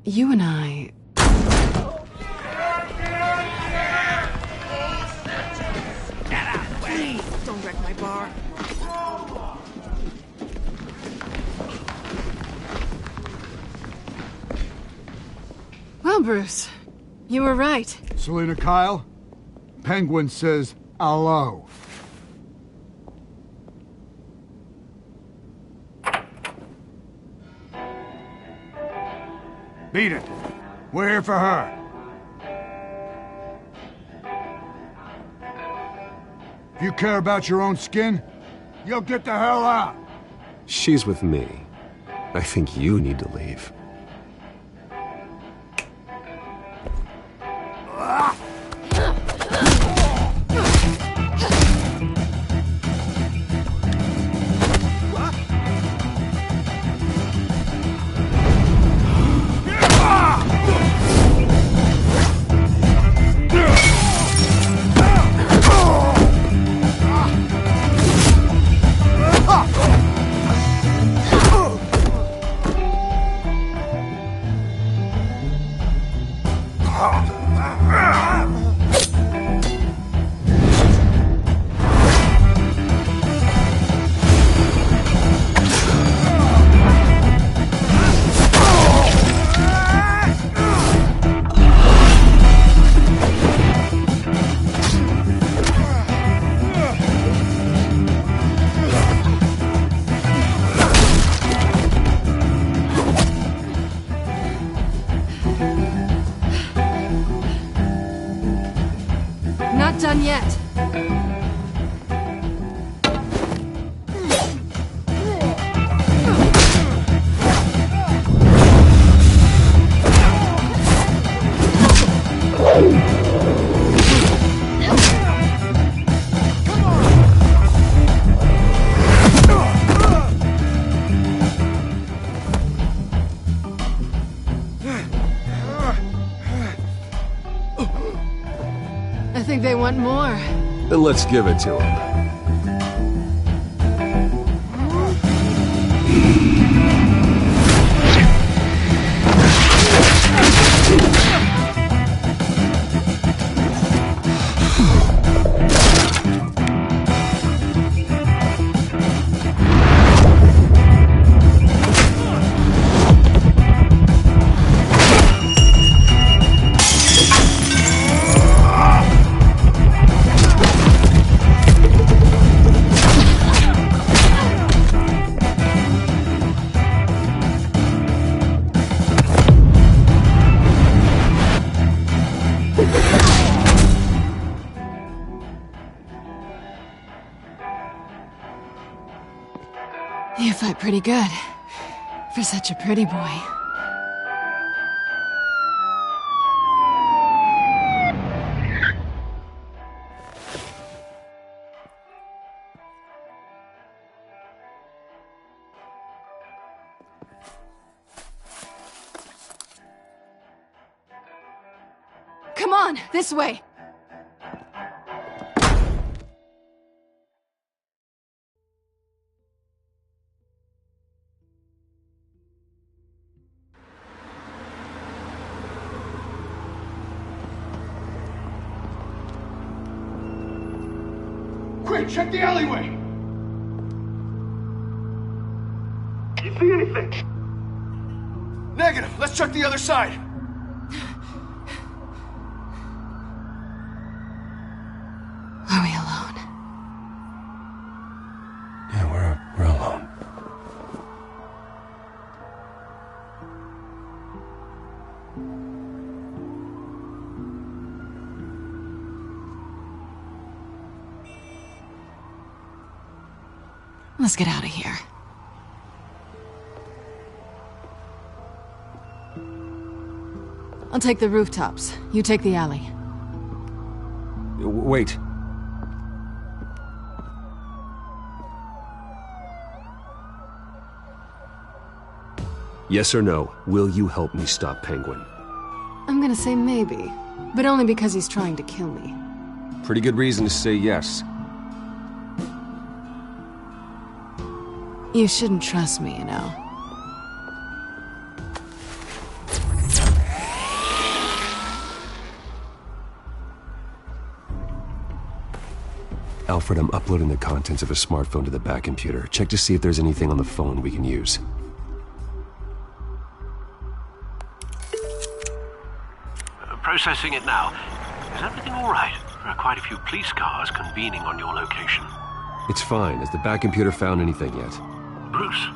You and I... Get out of the way! Please, don't wreck my bar. Well, Bruce, you were right. Selena Kyle, Penguin says hello. Beat it. We're here for her. If you care about your own skin, you'll get the hell out. She's with me. I think you need to leave. Then let's give it to him. You fight pretty good. For such a pretty boy. Come on, this way. Quick, check the alleyway! You see anything? Negative. Let's check the other side. Are we alone? Yeah, we're alone. Let's get out of here. I'll take the rooftops. You take the alley. Wait. Yes or no, will you help me stop Penguin? I'm gonna say maybe, but only because he's trying to kill me. Pretty good reason to say yes. You shouldn't trust me, you know. Alfred, I'm uploading the contents of a smartphone to the back computer. Check to see if there's anything on the phone we can use. Processing it now. Is everything all right? There are quite a few police cars convening on your location. It's fine. Has the back computer found anything yet? Bruce,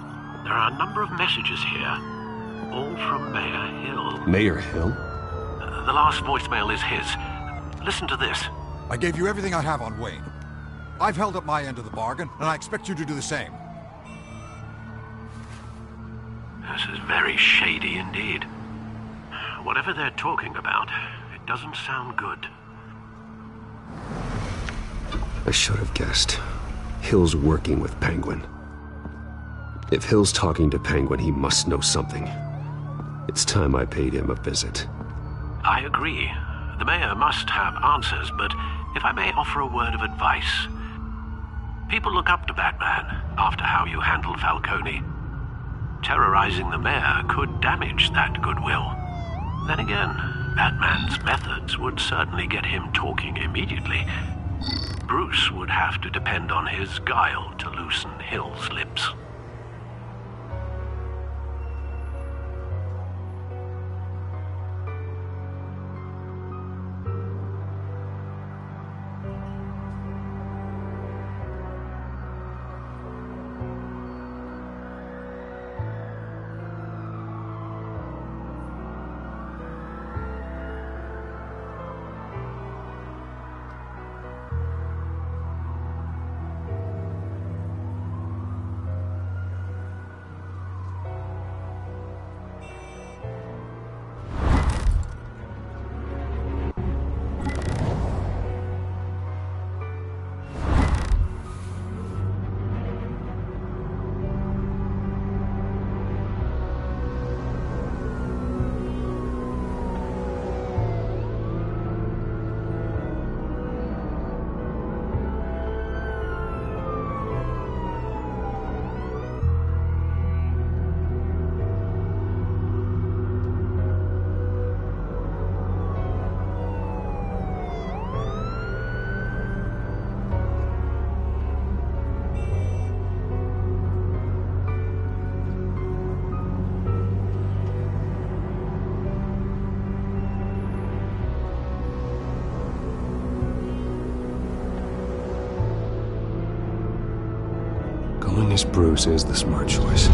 there are a number of messages here, all from Mayor Hill. Mayor Hill? The last voicemail is his. Listen to this. I gave you everything I have on Wayne. I've held up my end of the bargain, and I expect you to do the same. This is very shady indeed. Whatever they're talking about, it doesn't sound good. I should have guessed. Hill's working with Penguin. If Hill's talking to Penguin, he must know something. It's time I paid him a visit. I agree. The mayor must have answers, but if I may offer a word of advice. People look up to Batman after how you handled Falcone. Terrorizing the mayor could damage that goodwill. Then again, Batman's methods would certainly get him talking immediately. Bruce would have to depend on his guile to loosen Hill's lips. Knowing this Bruce is the smart choice.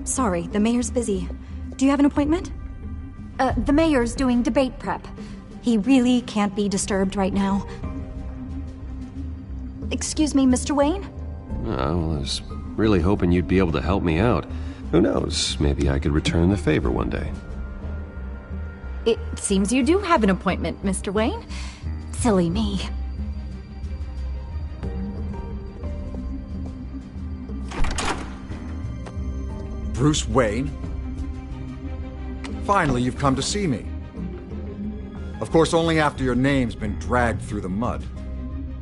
Sorry, the mayor's busy. Do you have an appointment? The mayor's doing debate prep. He really can't be disturbed right now. Excuse me, Mr. Wayne? I was really hoping you'd be able to help me out. Who knows, maybe I could return the favor one day. It seems you do have an appointment, Mr. Wayne. Silly me. Bruce Wayne? Finally, you've come to see me. Of course, only after your name's been dragged through the mud.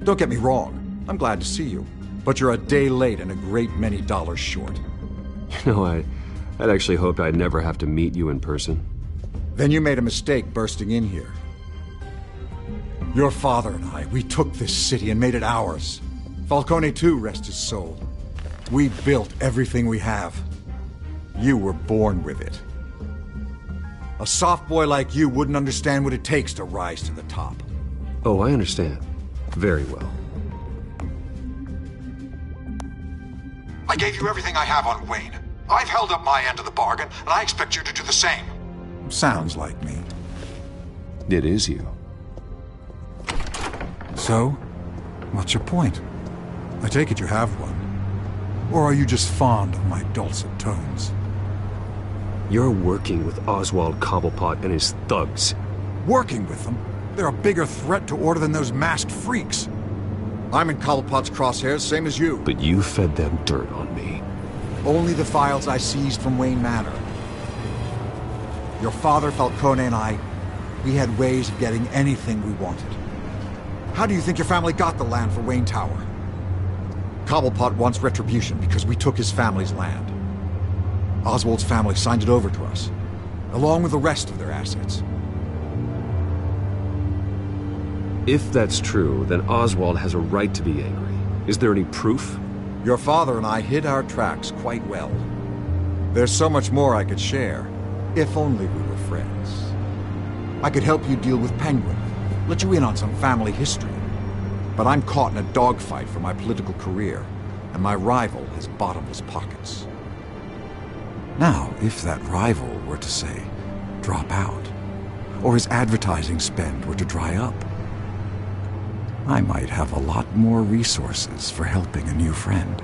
Don't get me wrong, I'm glad to see you. But you're a day late and a great many dollars short. You know, I'd actually hoped I'd never have to meet you in person. Then you made a mistake bursting in here. Your father and I, we took this city and made it ours. Falcone too, rest his soul. We built everything we have. You were born with it. A soft boy like you wouldn't understand what it takes to rise to the top. Oh, I understand. Very well. I gave you everything I have on Wayne. I've held up my end of the bargain, and I expect you to do the same. Sounds like me. It is you. So, what's your point? I take it you have one. Or are you just fond of my dulcet tones? You're working with Oswald Cobblepot and his thugs. Working with them? They're a bigger threat to order than those masked freaks. I'm in Cobblepot's crosshairs, same as you. But you fed them dirt on me. Only the files I seized from Wayne Manor. Your father, Falcone, and I, we had ways of getting anything we wanted. How do you think your family got the land for Wayne Tower? Cobblepot wants retribution because we took his family's land. Oswald's family signed it over to us, along with the rest of their assets. If that's true, then Oswald has a right to be angry. Is there any proof? Your father and I hid our tracks quite well. There's so much more I could share, if only we were friends. I could help you deal with Penguin, let you in on some family history. But I'm caught in a dogfight for my political career, and my rival has bottomless pockets. Now, if that rival were to, say, drop out, or his advertising spend were to dry up, I might have a lot more resources for helping a new friend.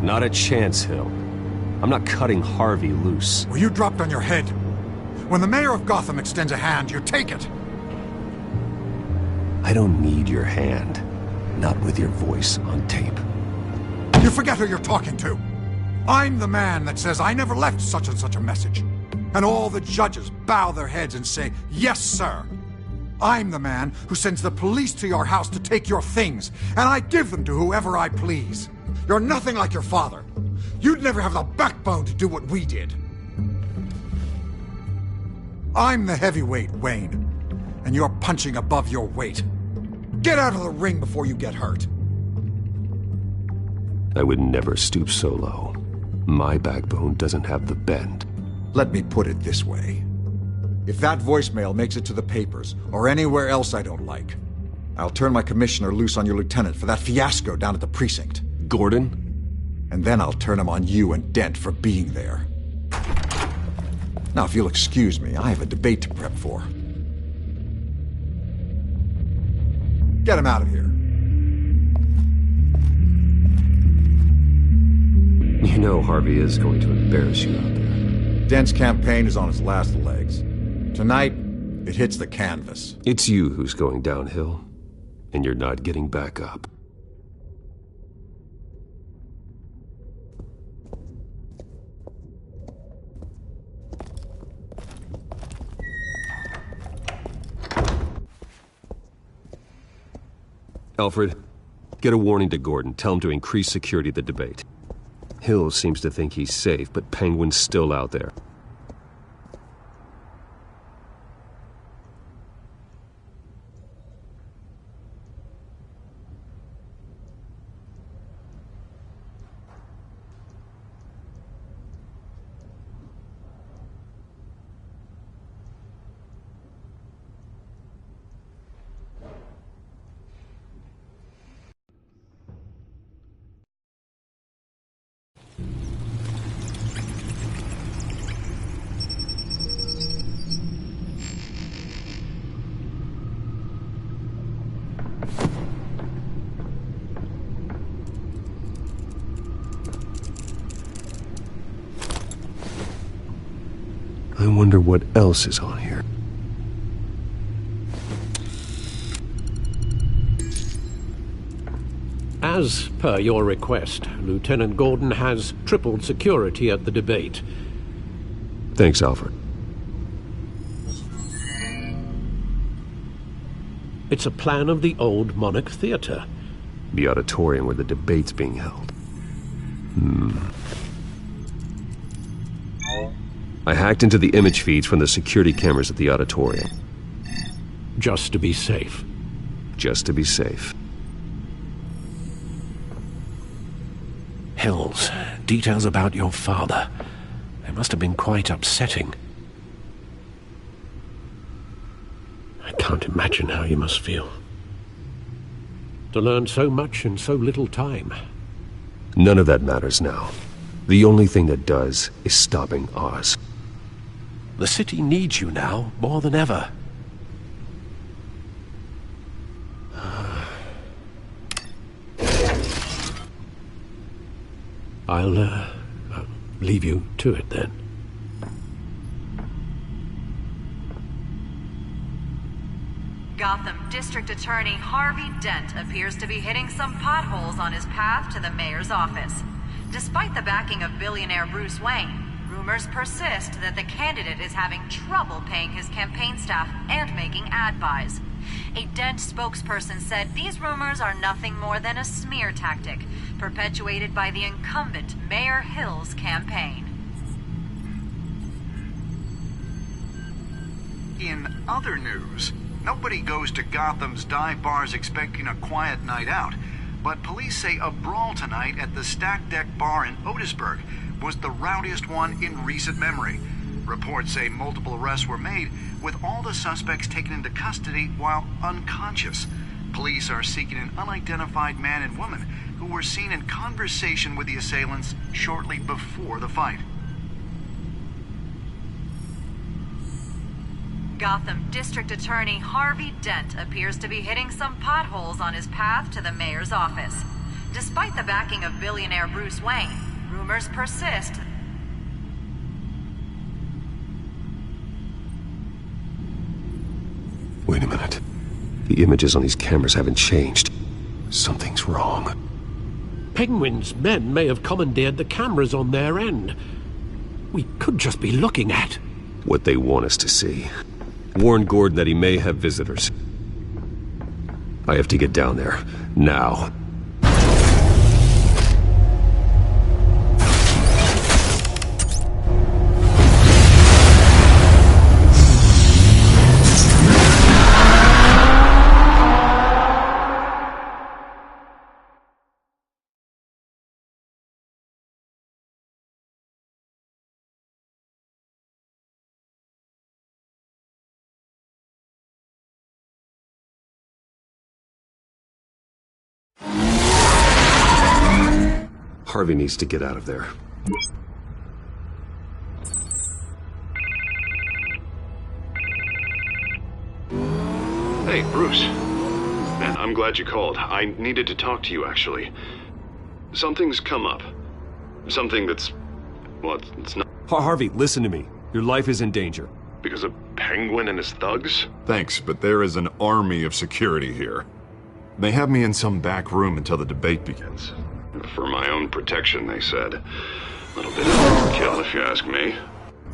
Not a chance, Hill. I'm not cutting Harvey loose. Well, you dropped on your head. When the mayor of Gotham extends a hand, you take it. I I don't need your hand. Not with your voice on tape. You forget who you're talking to. I'm the man that says I never left such and such a message. And all the judges bow their heads and say, yes, sir. I'm the man who sends the police to your house to take your things, and I give them to whoever I please. You're nothing like your father. You'd never have the backbone to do what we did. I'm the heavyweight, Wayne, and you're punching above your weight. Get out of the ring before you get hurt. I would never stoop so low. My backbone doesn't have the bend. Let me put it this way. If that voicemail makes it to the papers, or anywhere else I don't like, I'll turn my commissioner loose on your lieutenant for that fiasco down at the precinct. Gordon? And then I'll turn him on you and Dent for being there. Now, if you'll excuse me, I have a debate to prep for. Get him out of here. You know Harvey is going to embarrass you out there. Dent's campaign is on its last legs. Tonight, it hits the canvas. It's you who's going downhill, and you're not getting back up. Alfred, get a warning to Gordon. Tell him to increase security at the debate. Hill seems to think he's safe, but Penguin's still out there. I wonder what else is on here. As per your request, Lieutenant Gordon has tripled security at the debate. Thanks, Alfred. It's a plan of the old Monarch Theatre. The auditorium where the debate's being held. I hacked into the image feeds from the security cameras at the auditorium. Just to be safe. Just to be safe. Hills, details about your father. They must have been quite upsetting. I can't imagine how you must feel. To learn so much in so little time. None of that matters now. The only thing that does is stopping Oz. The city needs you now, more than ever. I'll leave you to it then. Gotham District Attorney Harvey Dent appears to be hitting some potholes on his path to the mayor's office. Despite the backing of billionaire Bruce Wayne, rumors persist that the candidate is having trouble paying his campaign staff and making ad buys. A Dent spokesperson said these rumors are nothing more than a smear tactic, perpetuated by the incumbent Mayor Hill's campaign. In other news, nobody goes to Gotham's dive bars expecting a quiet night out, but police say a brawl tonight at the Stack Deck Bar in Otisburg was the rowdiest one in recent memory. Reports say multiple arrests were made, with all the suspects taken into custody while unconscious. Police are seeking an unidentified man and woman who were seen in conversation with the assailants shortly before the fight. Gotham District Attorney Harvey Dent appears to be hitting some potholes on his path to the mayor's office. Despite the backing of billionaire Bruce Wayne, rumors persist. Wait a minute. The images on these cameras haven't changed. Something's wrong. Penguin's men may have commandeered the cameras on their end. We could just be looking at what they want us to see. Warn Gordon that he may have visitors. I have to get down there. Now. Harvey needs to get out of there. Hey, Bruce. Man, I'm glad you called. I needed to talk to you, actually. Something's come up. Something that's... well, it's not... Harvey, listen to me. Your life is in danger. Because of Penguin and his thugs? Thanks, but there is an army of security here. They have me in some back room until the debate begins. For my own protection, they said. A little bit of overkill, if you ask me.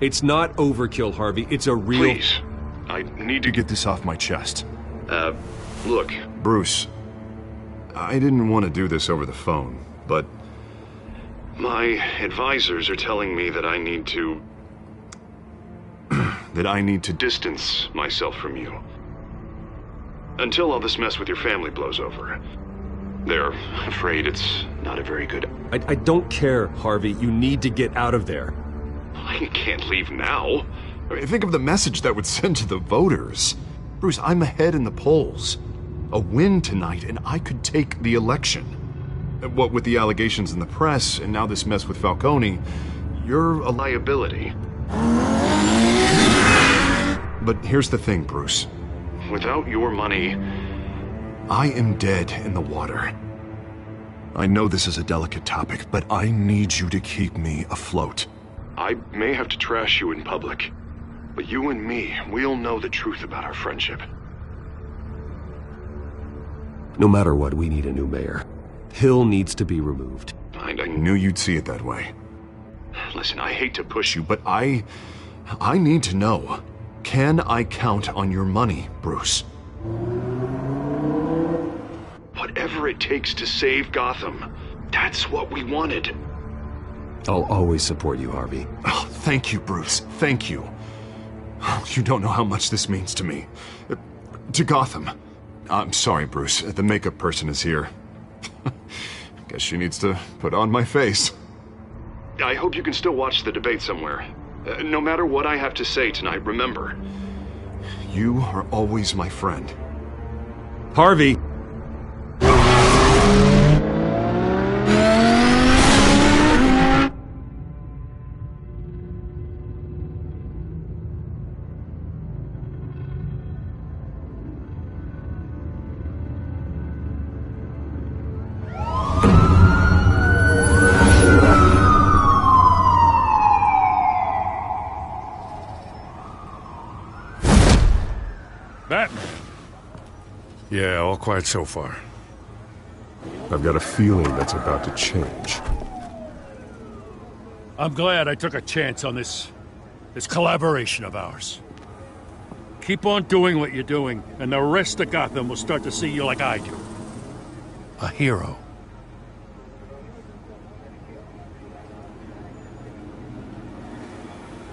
It's not overkill, Harvey. It's a real... Please. I need to get this off my chest. Look. Bruce, I didn't want to do this over the phone, but... my advisors are telling me that I need to... that I need to distance myself from you. Until all this mess with your family blows over. They're afraid it's not a very good... I don't care, Harvey. You need to get out of there. I can't leave now. I mean, think of the message that would send to the voters. Bruce, I'm ahead in the polls. A win tonight, and I could take the election. What with the allegations in the press, and now this mess with Falcone, you're a liability. But here's the thing, Bruce. Without your money, I am dead in the water. I know this is a delicate topic, but I need you to keep me afloat. I may have to trash you in public, but you and me, we'll know the truth about our friendship. No matter what, we need a new mayor. Hill needs to be removed. I knew you'd see it that way. Listen, I hate to push you, but I need to know. Can I count on your money, Bruce? Whatever it takes to save Gotham, that's what we wanted. I'll always support you, Harvey. Oh, thank you, Bruce. Thank you. Oh, you don't know how much this means to me. To Gotham. I'm sorry, Bruce. The makeup person is here. Guess she needs to put on my face. I hope you can still watch the debate somewhere. No matter what I have to say tonight, remember, you are always my friend. Harvey! Yeah, all quiet so far. I've got a feeling that's about to change. I'm glad I took a chance on this collaboration of ours. Keep on doing what you're doing, and the rest of Gotham will start to see you like I do. A hero.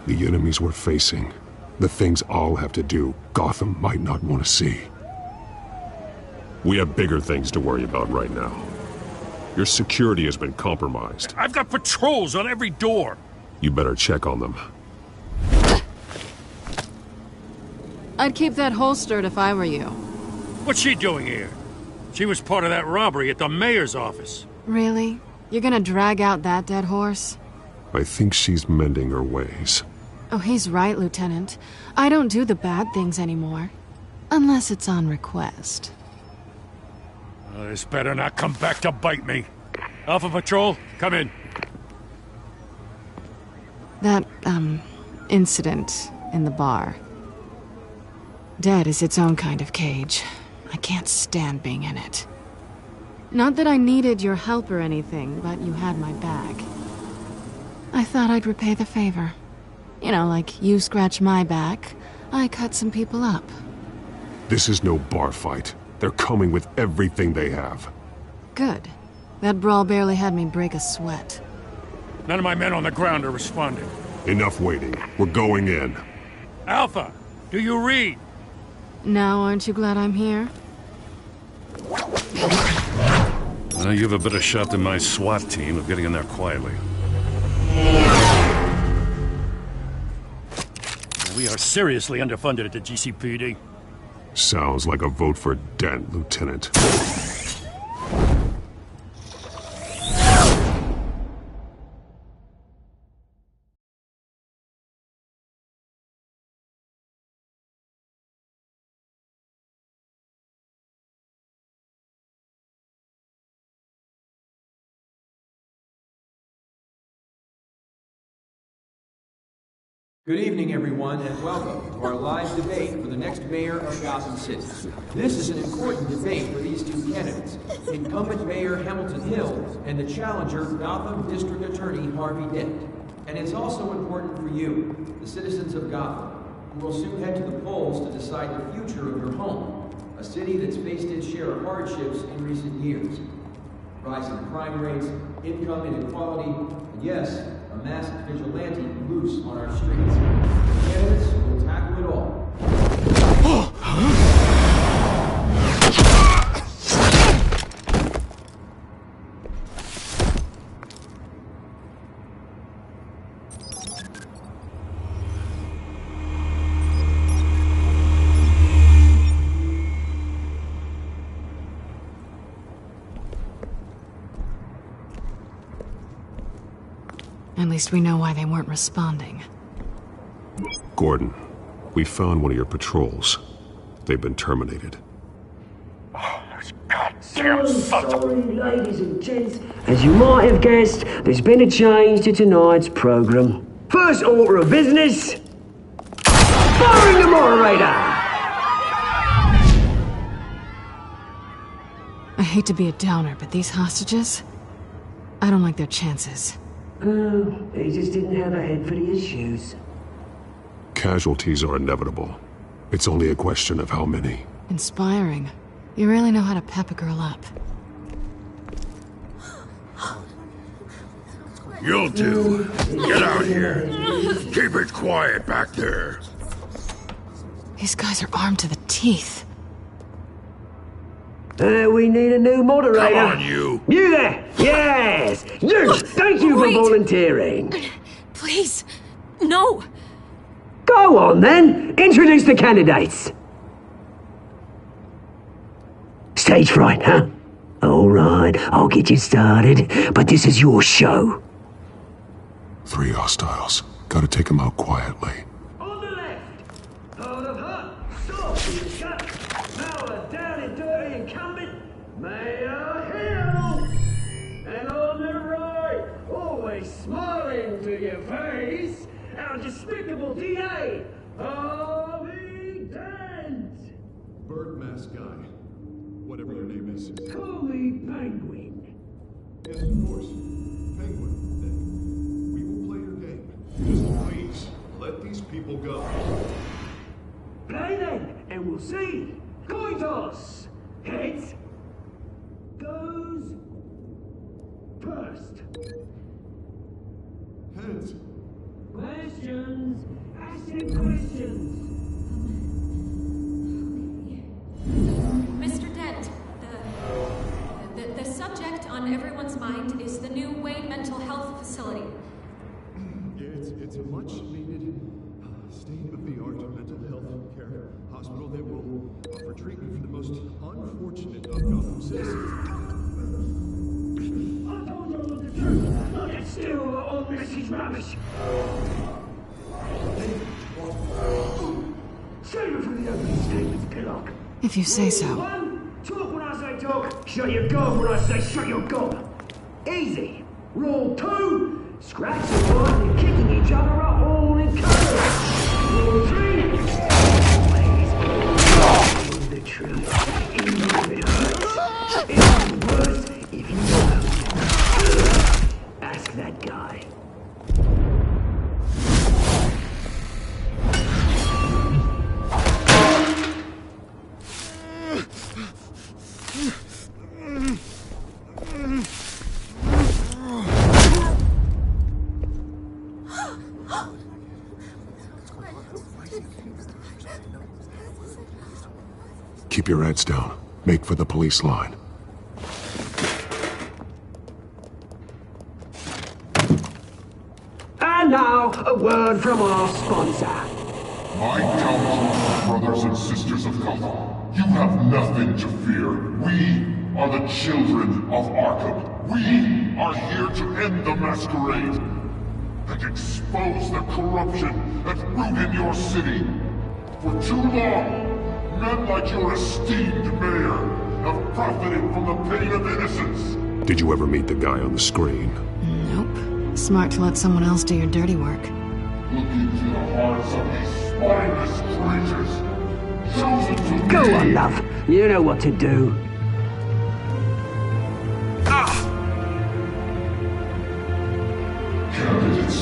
The enemies we're facing, the things I'll have to do, Gotham might not want to see. We have bigger things to worry about right now. Your security has been compromised. I've got patrols on every door. You better check on them. I'd keep that holstered if I were you. What's she doing here? She was part of that robbery at the mayor's office. Really? You're gonna drag out that dead horse? I think she's mending her ways. Oh, he's right, Lieutenant. I don't do the bad things anymore. Unless it's on request. This better not come back to bite me. Alpha Patrol, come in. That, incident in the bar. Dead is its own kind of cage. I can't stand being in it. Not that I needed your help or anything, but you had my back. I thought I'd repay the favor. You know, like you scratch my back, I cut some people up. This is no bar fight. They're coming with everything they have. Good. That brawl barely had me break a sweat. None of my men on the ground are responding. Enough waiting. We're going in. Alpha, do you read? Now aren't you glad I'm here? You have a better shot than my SWAT team of getting in there quietly. We are seriously underfunded at the GCPD. Sounds like a vote for Dent, Lieutenant. Good evening, everyone, and welcome to our live debate for the next mayor of Gotham City. This is an important debate for these two candidates, incumbent Mayor Hamilton Hill and the challenger, Gotham District Attorney Harvey Dent. And it's also important for you, the citizens of Gotham, who will soon head to the polls to decide the future of your home, a city that's faced its share of hardships in recent years. Rising crime rates, income inequality, and yes, a masked vigilante loose on our streets. The candidates will tackle it all. At least we know why they weren't responding. Gordon, we found one of your patrols. They've been terminated. So sorry, ladies and gents. As you might have guessed, there's been a change to tonight's program. First order of business, firing the moderator! I hate to be a downer, but these hostages, I don't like their chances. Oh, he just didn't have a head for the issues. Casualties are inevitable. It's only a question of how many. Inspiring. You really know how to pep a girl up. You'll do. Get out here. Keep it quiet back there. These guys are armed to the teeth. We need a new moderator. Come on, you. You there! Yes! You! Thank you for volunteering. Please, no. Go on, then. Introduce the candidates. Stage fright, huh? All right, I'll get you started, but this is your show. 3 hostiles. Gotta take them out quietly. On the left, hard of hut, soft in the shut. Now a down and dirty incumbent, Mayor Hill. And on the right, always smiling to your face, our despicable DA, Harvey Dent. Bird mask guy. Whatever your name is. Call me Penguin. Yes, of course. Penguin, then. We will play your game. Just please, let these people go. Play then, and we'll see. Coin toss. Heads goes first. Heads. Questions. Ask them questions. Mr. Dent, the subject on everyone's mind is the new Wayne Mental Health Facility. It's a much-needed, state-of-the-art mental health care hospital that will offer treatment for the most unfortunate of Gotham citizens. I told you all the truth. Look at still all this is rubbish. Save it for the opening statements, Pillock. If you say so. One, talk when I say talk. Shut your gob when I say shut your gob. Easy. Rule 2, scratching one and kicking each other are all encouraged. Rule 3, always the truth in Keep your heads down. Make for the police line. And now, a word from our sponsor. My council, brothers and sisters of Gotham, you have nothing to fear. We are the children of Arkham. We are here to end the masquerade and expose the corruption that rooted your city. For too long, men like your esteemed mayor have profited from the pain of innocence. Did you ever meet the guy on the screen? Nope. Smart to let someone else do your dirty work. Look into the hearts of these spineless creatures, chosen to Go lead. on, love. You know what to do. Candidates,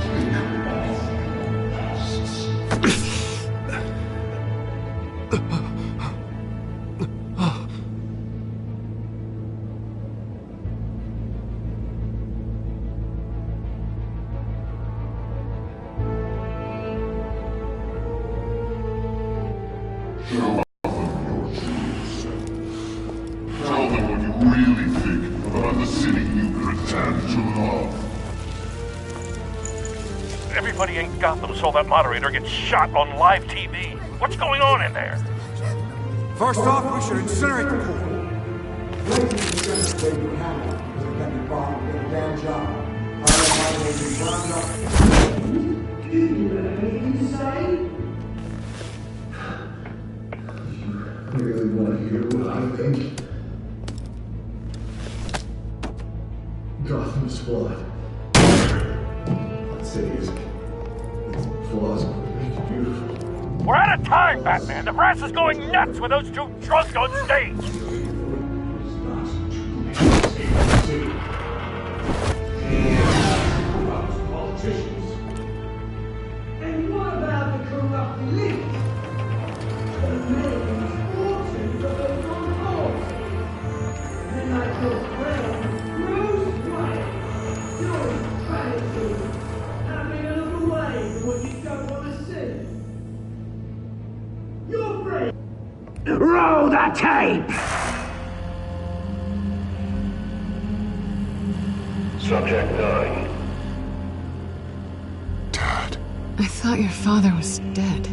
take off masks. Show them your truths. Tell them what you really think about the city you pretend to love. Everybody in Gotham saw that moderator get shot on live TV. What's going on in there? First off, we should incinerate the pool. Really want to hear what I think? Gotham's flawed. That city is its flaws make it beautiful. We're out of time, Batman. The brass is going nuts with those two drunks on stage. Politicians. And what about the corrupt elite? The millions, fortunes of those on horse. And like your friend, Bruce Wayne, you're gratitude, having a look away from what you don't want to see. Your friend. Roll the tape! Subject 9. I thought your father was dead.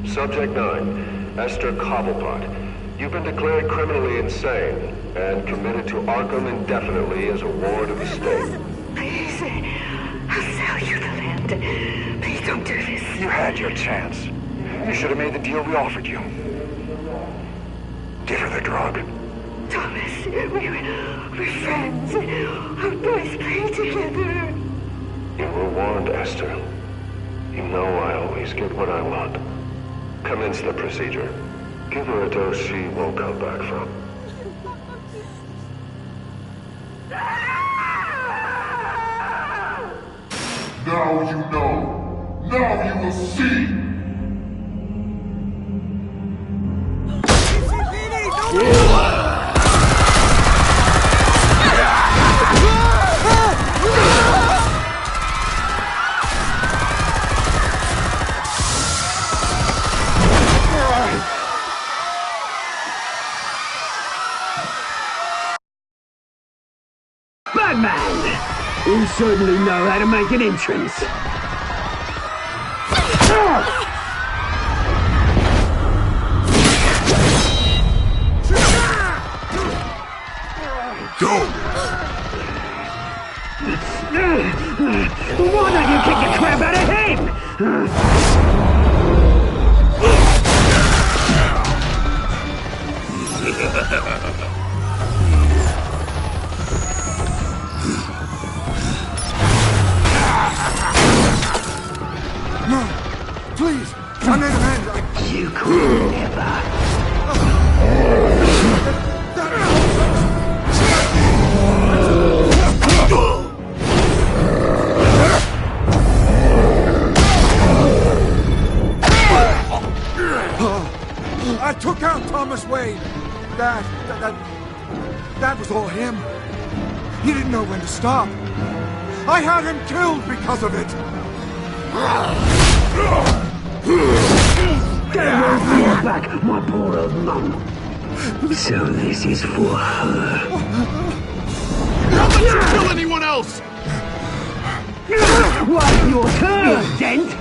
Subject 9, Esther Cobblepot. You've been declared criminally insane and committed to Arkham indefinitely as a ward of the state. Please, I'll sell you the land. Please don't do this. You had your chance. You should have made the deal we offered you. Give her the drug. Thomas, we're friends. Our boys play together. You were warned, Esther. You know I always get what I want. Commence the procedure. Give her a dose she won't come back from. Now you know. Now you will see. Batman! You certainly know how to make an entrance. Go! Why don't you kick the crap out of him? No! Please! I made an end! You could never. I took out Thomas Wayne! That was all him. He didn't know when to stop. I had him killed because of it. Don't hold me back, my poor old mum. So this is for her. Don't let you kill anyone else! What's your turn, Dent?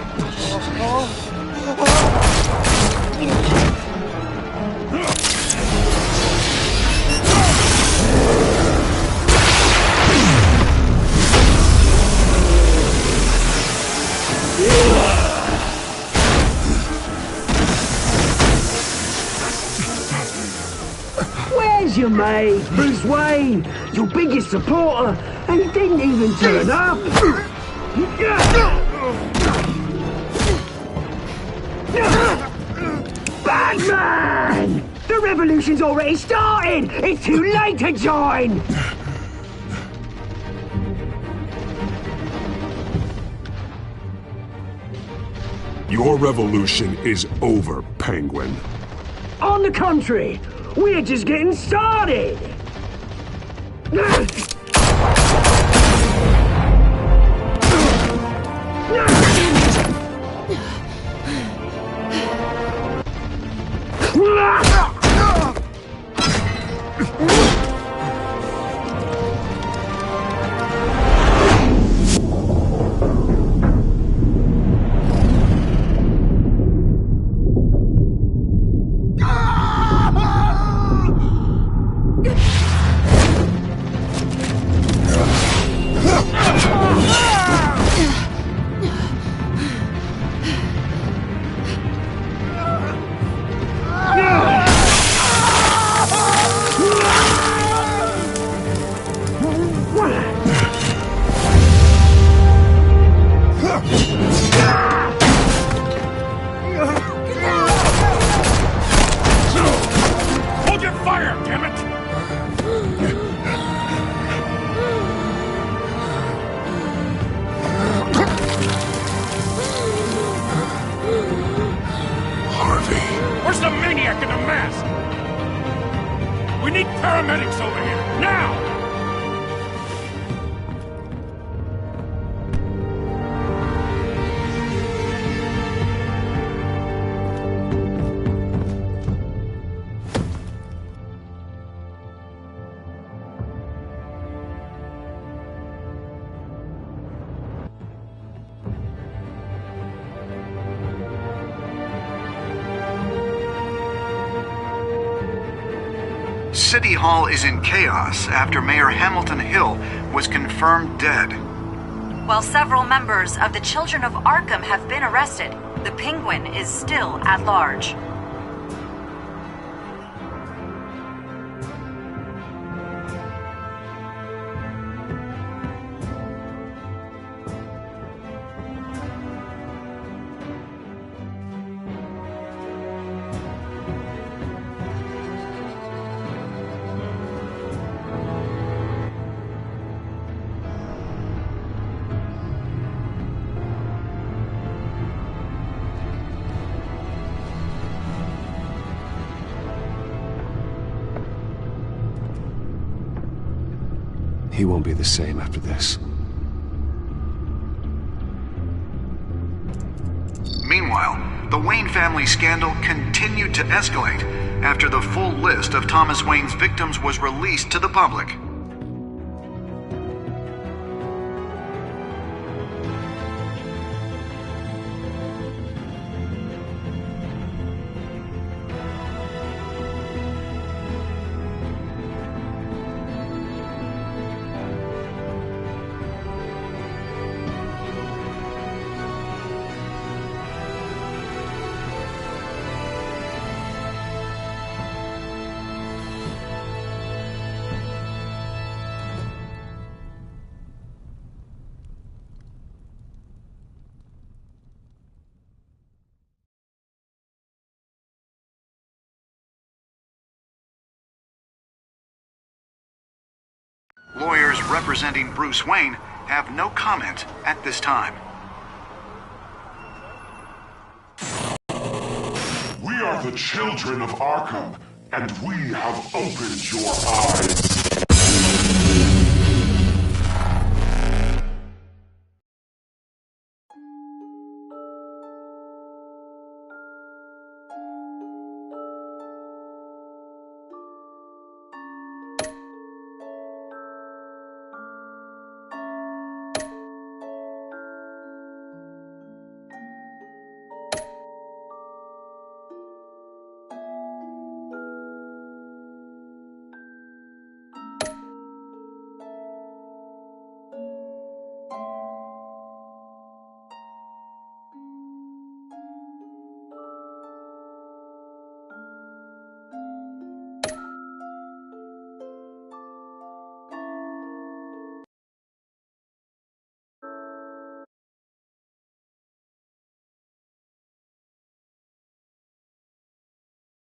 Where's your mate, Bruce Wayne? Your biggest supporter, and he didn't even turn up. Batman! The revolution's already started! It's too late to join! Your revolution is over, Penguin. On the contrary, we're just getting started! Hold your fire, damn it! Harvey. Where's the maniac in the mask? We need paramedics over here, now! City Hall is in chaos after Mayor Hamilton Hill was confirmed dead. While several members of the Children of Arkham have been arrested, the Penguin is still at large. He won't be the same after this. Meanwhile, the Wayne family scandal continued to escalate after the full list of Thomas Wayne's victims was released to the public. Lawyers representing Bruce Wayne have no comment at this time. We are the children of Arkham. And we have opened your eyes.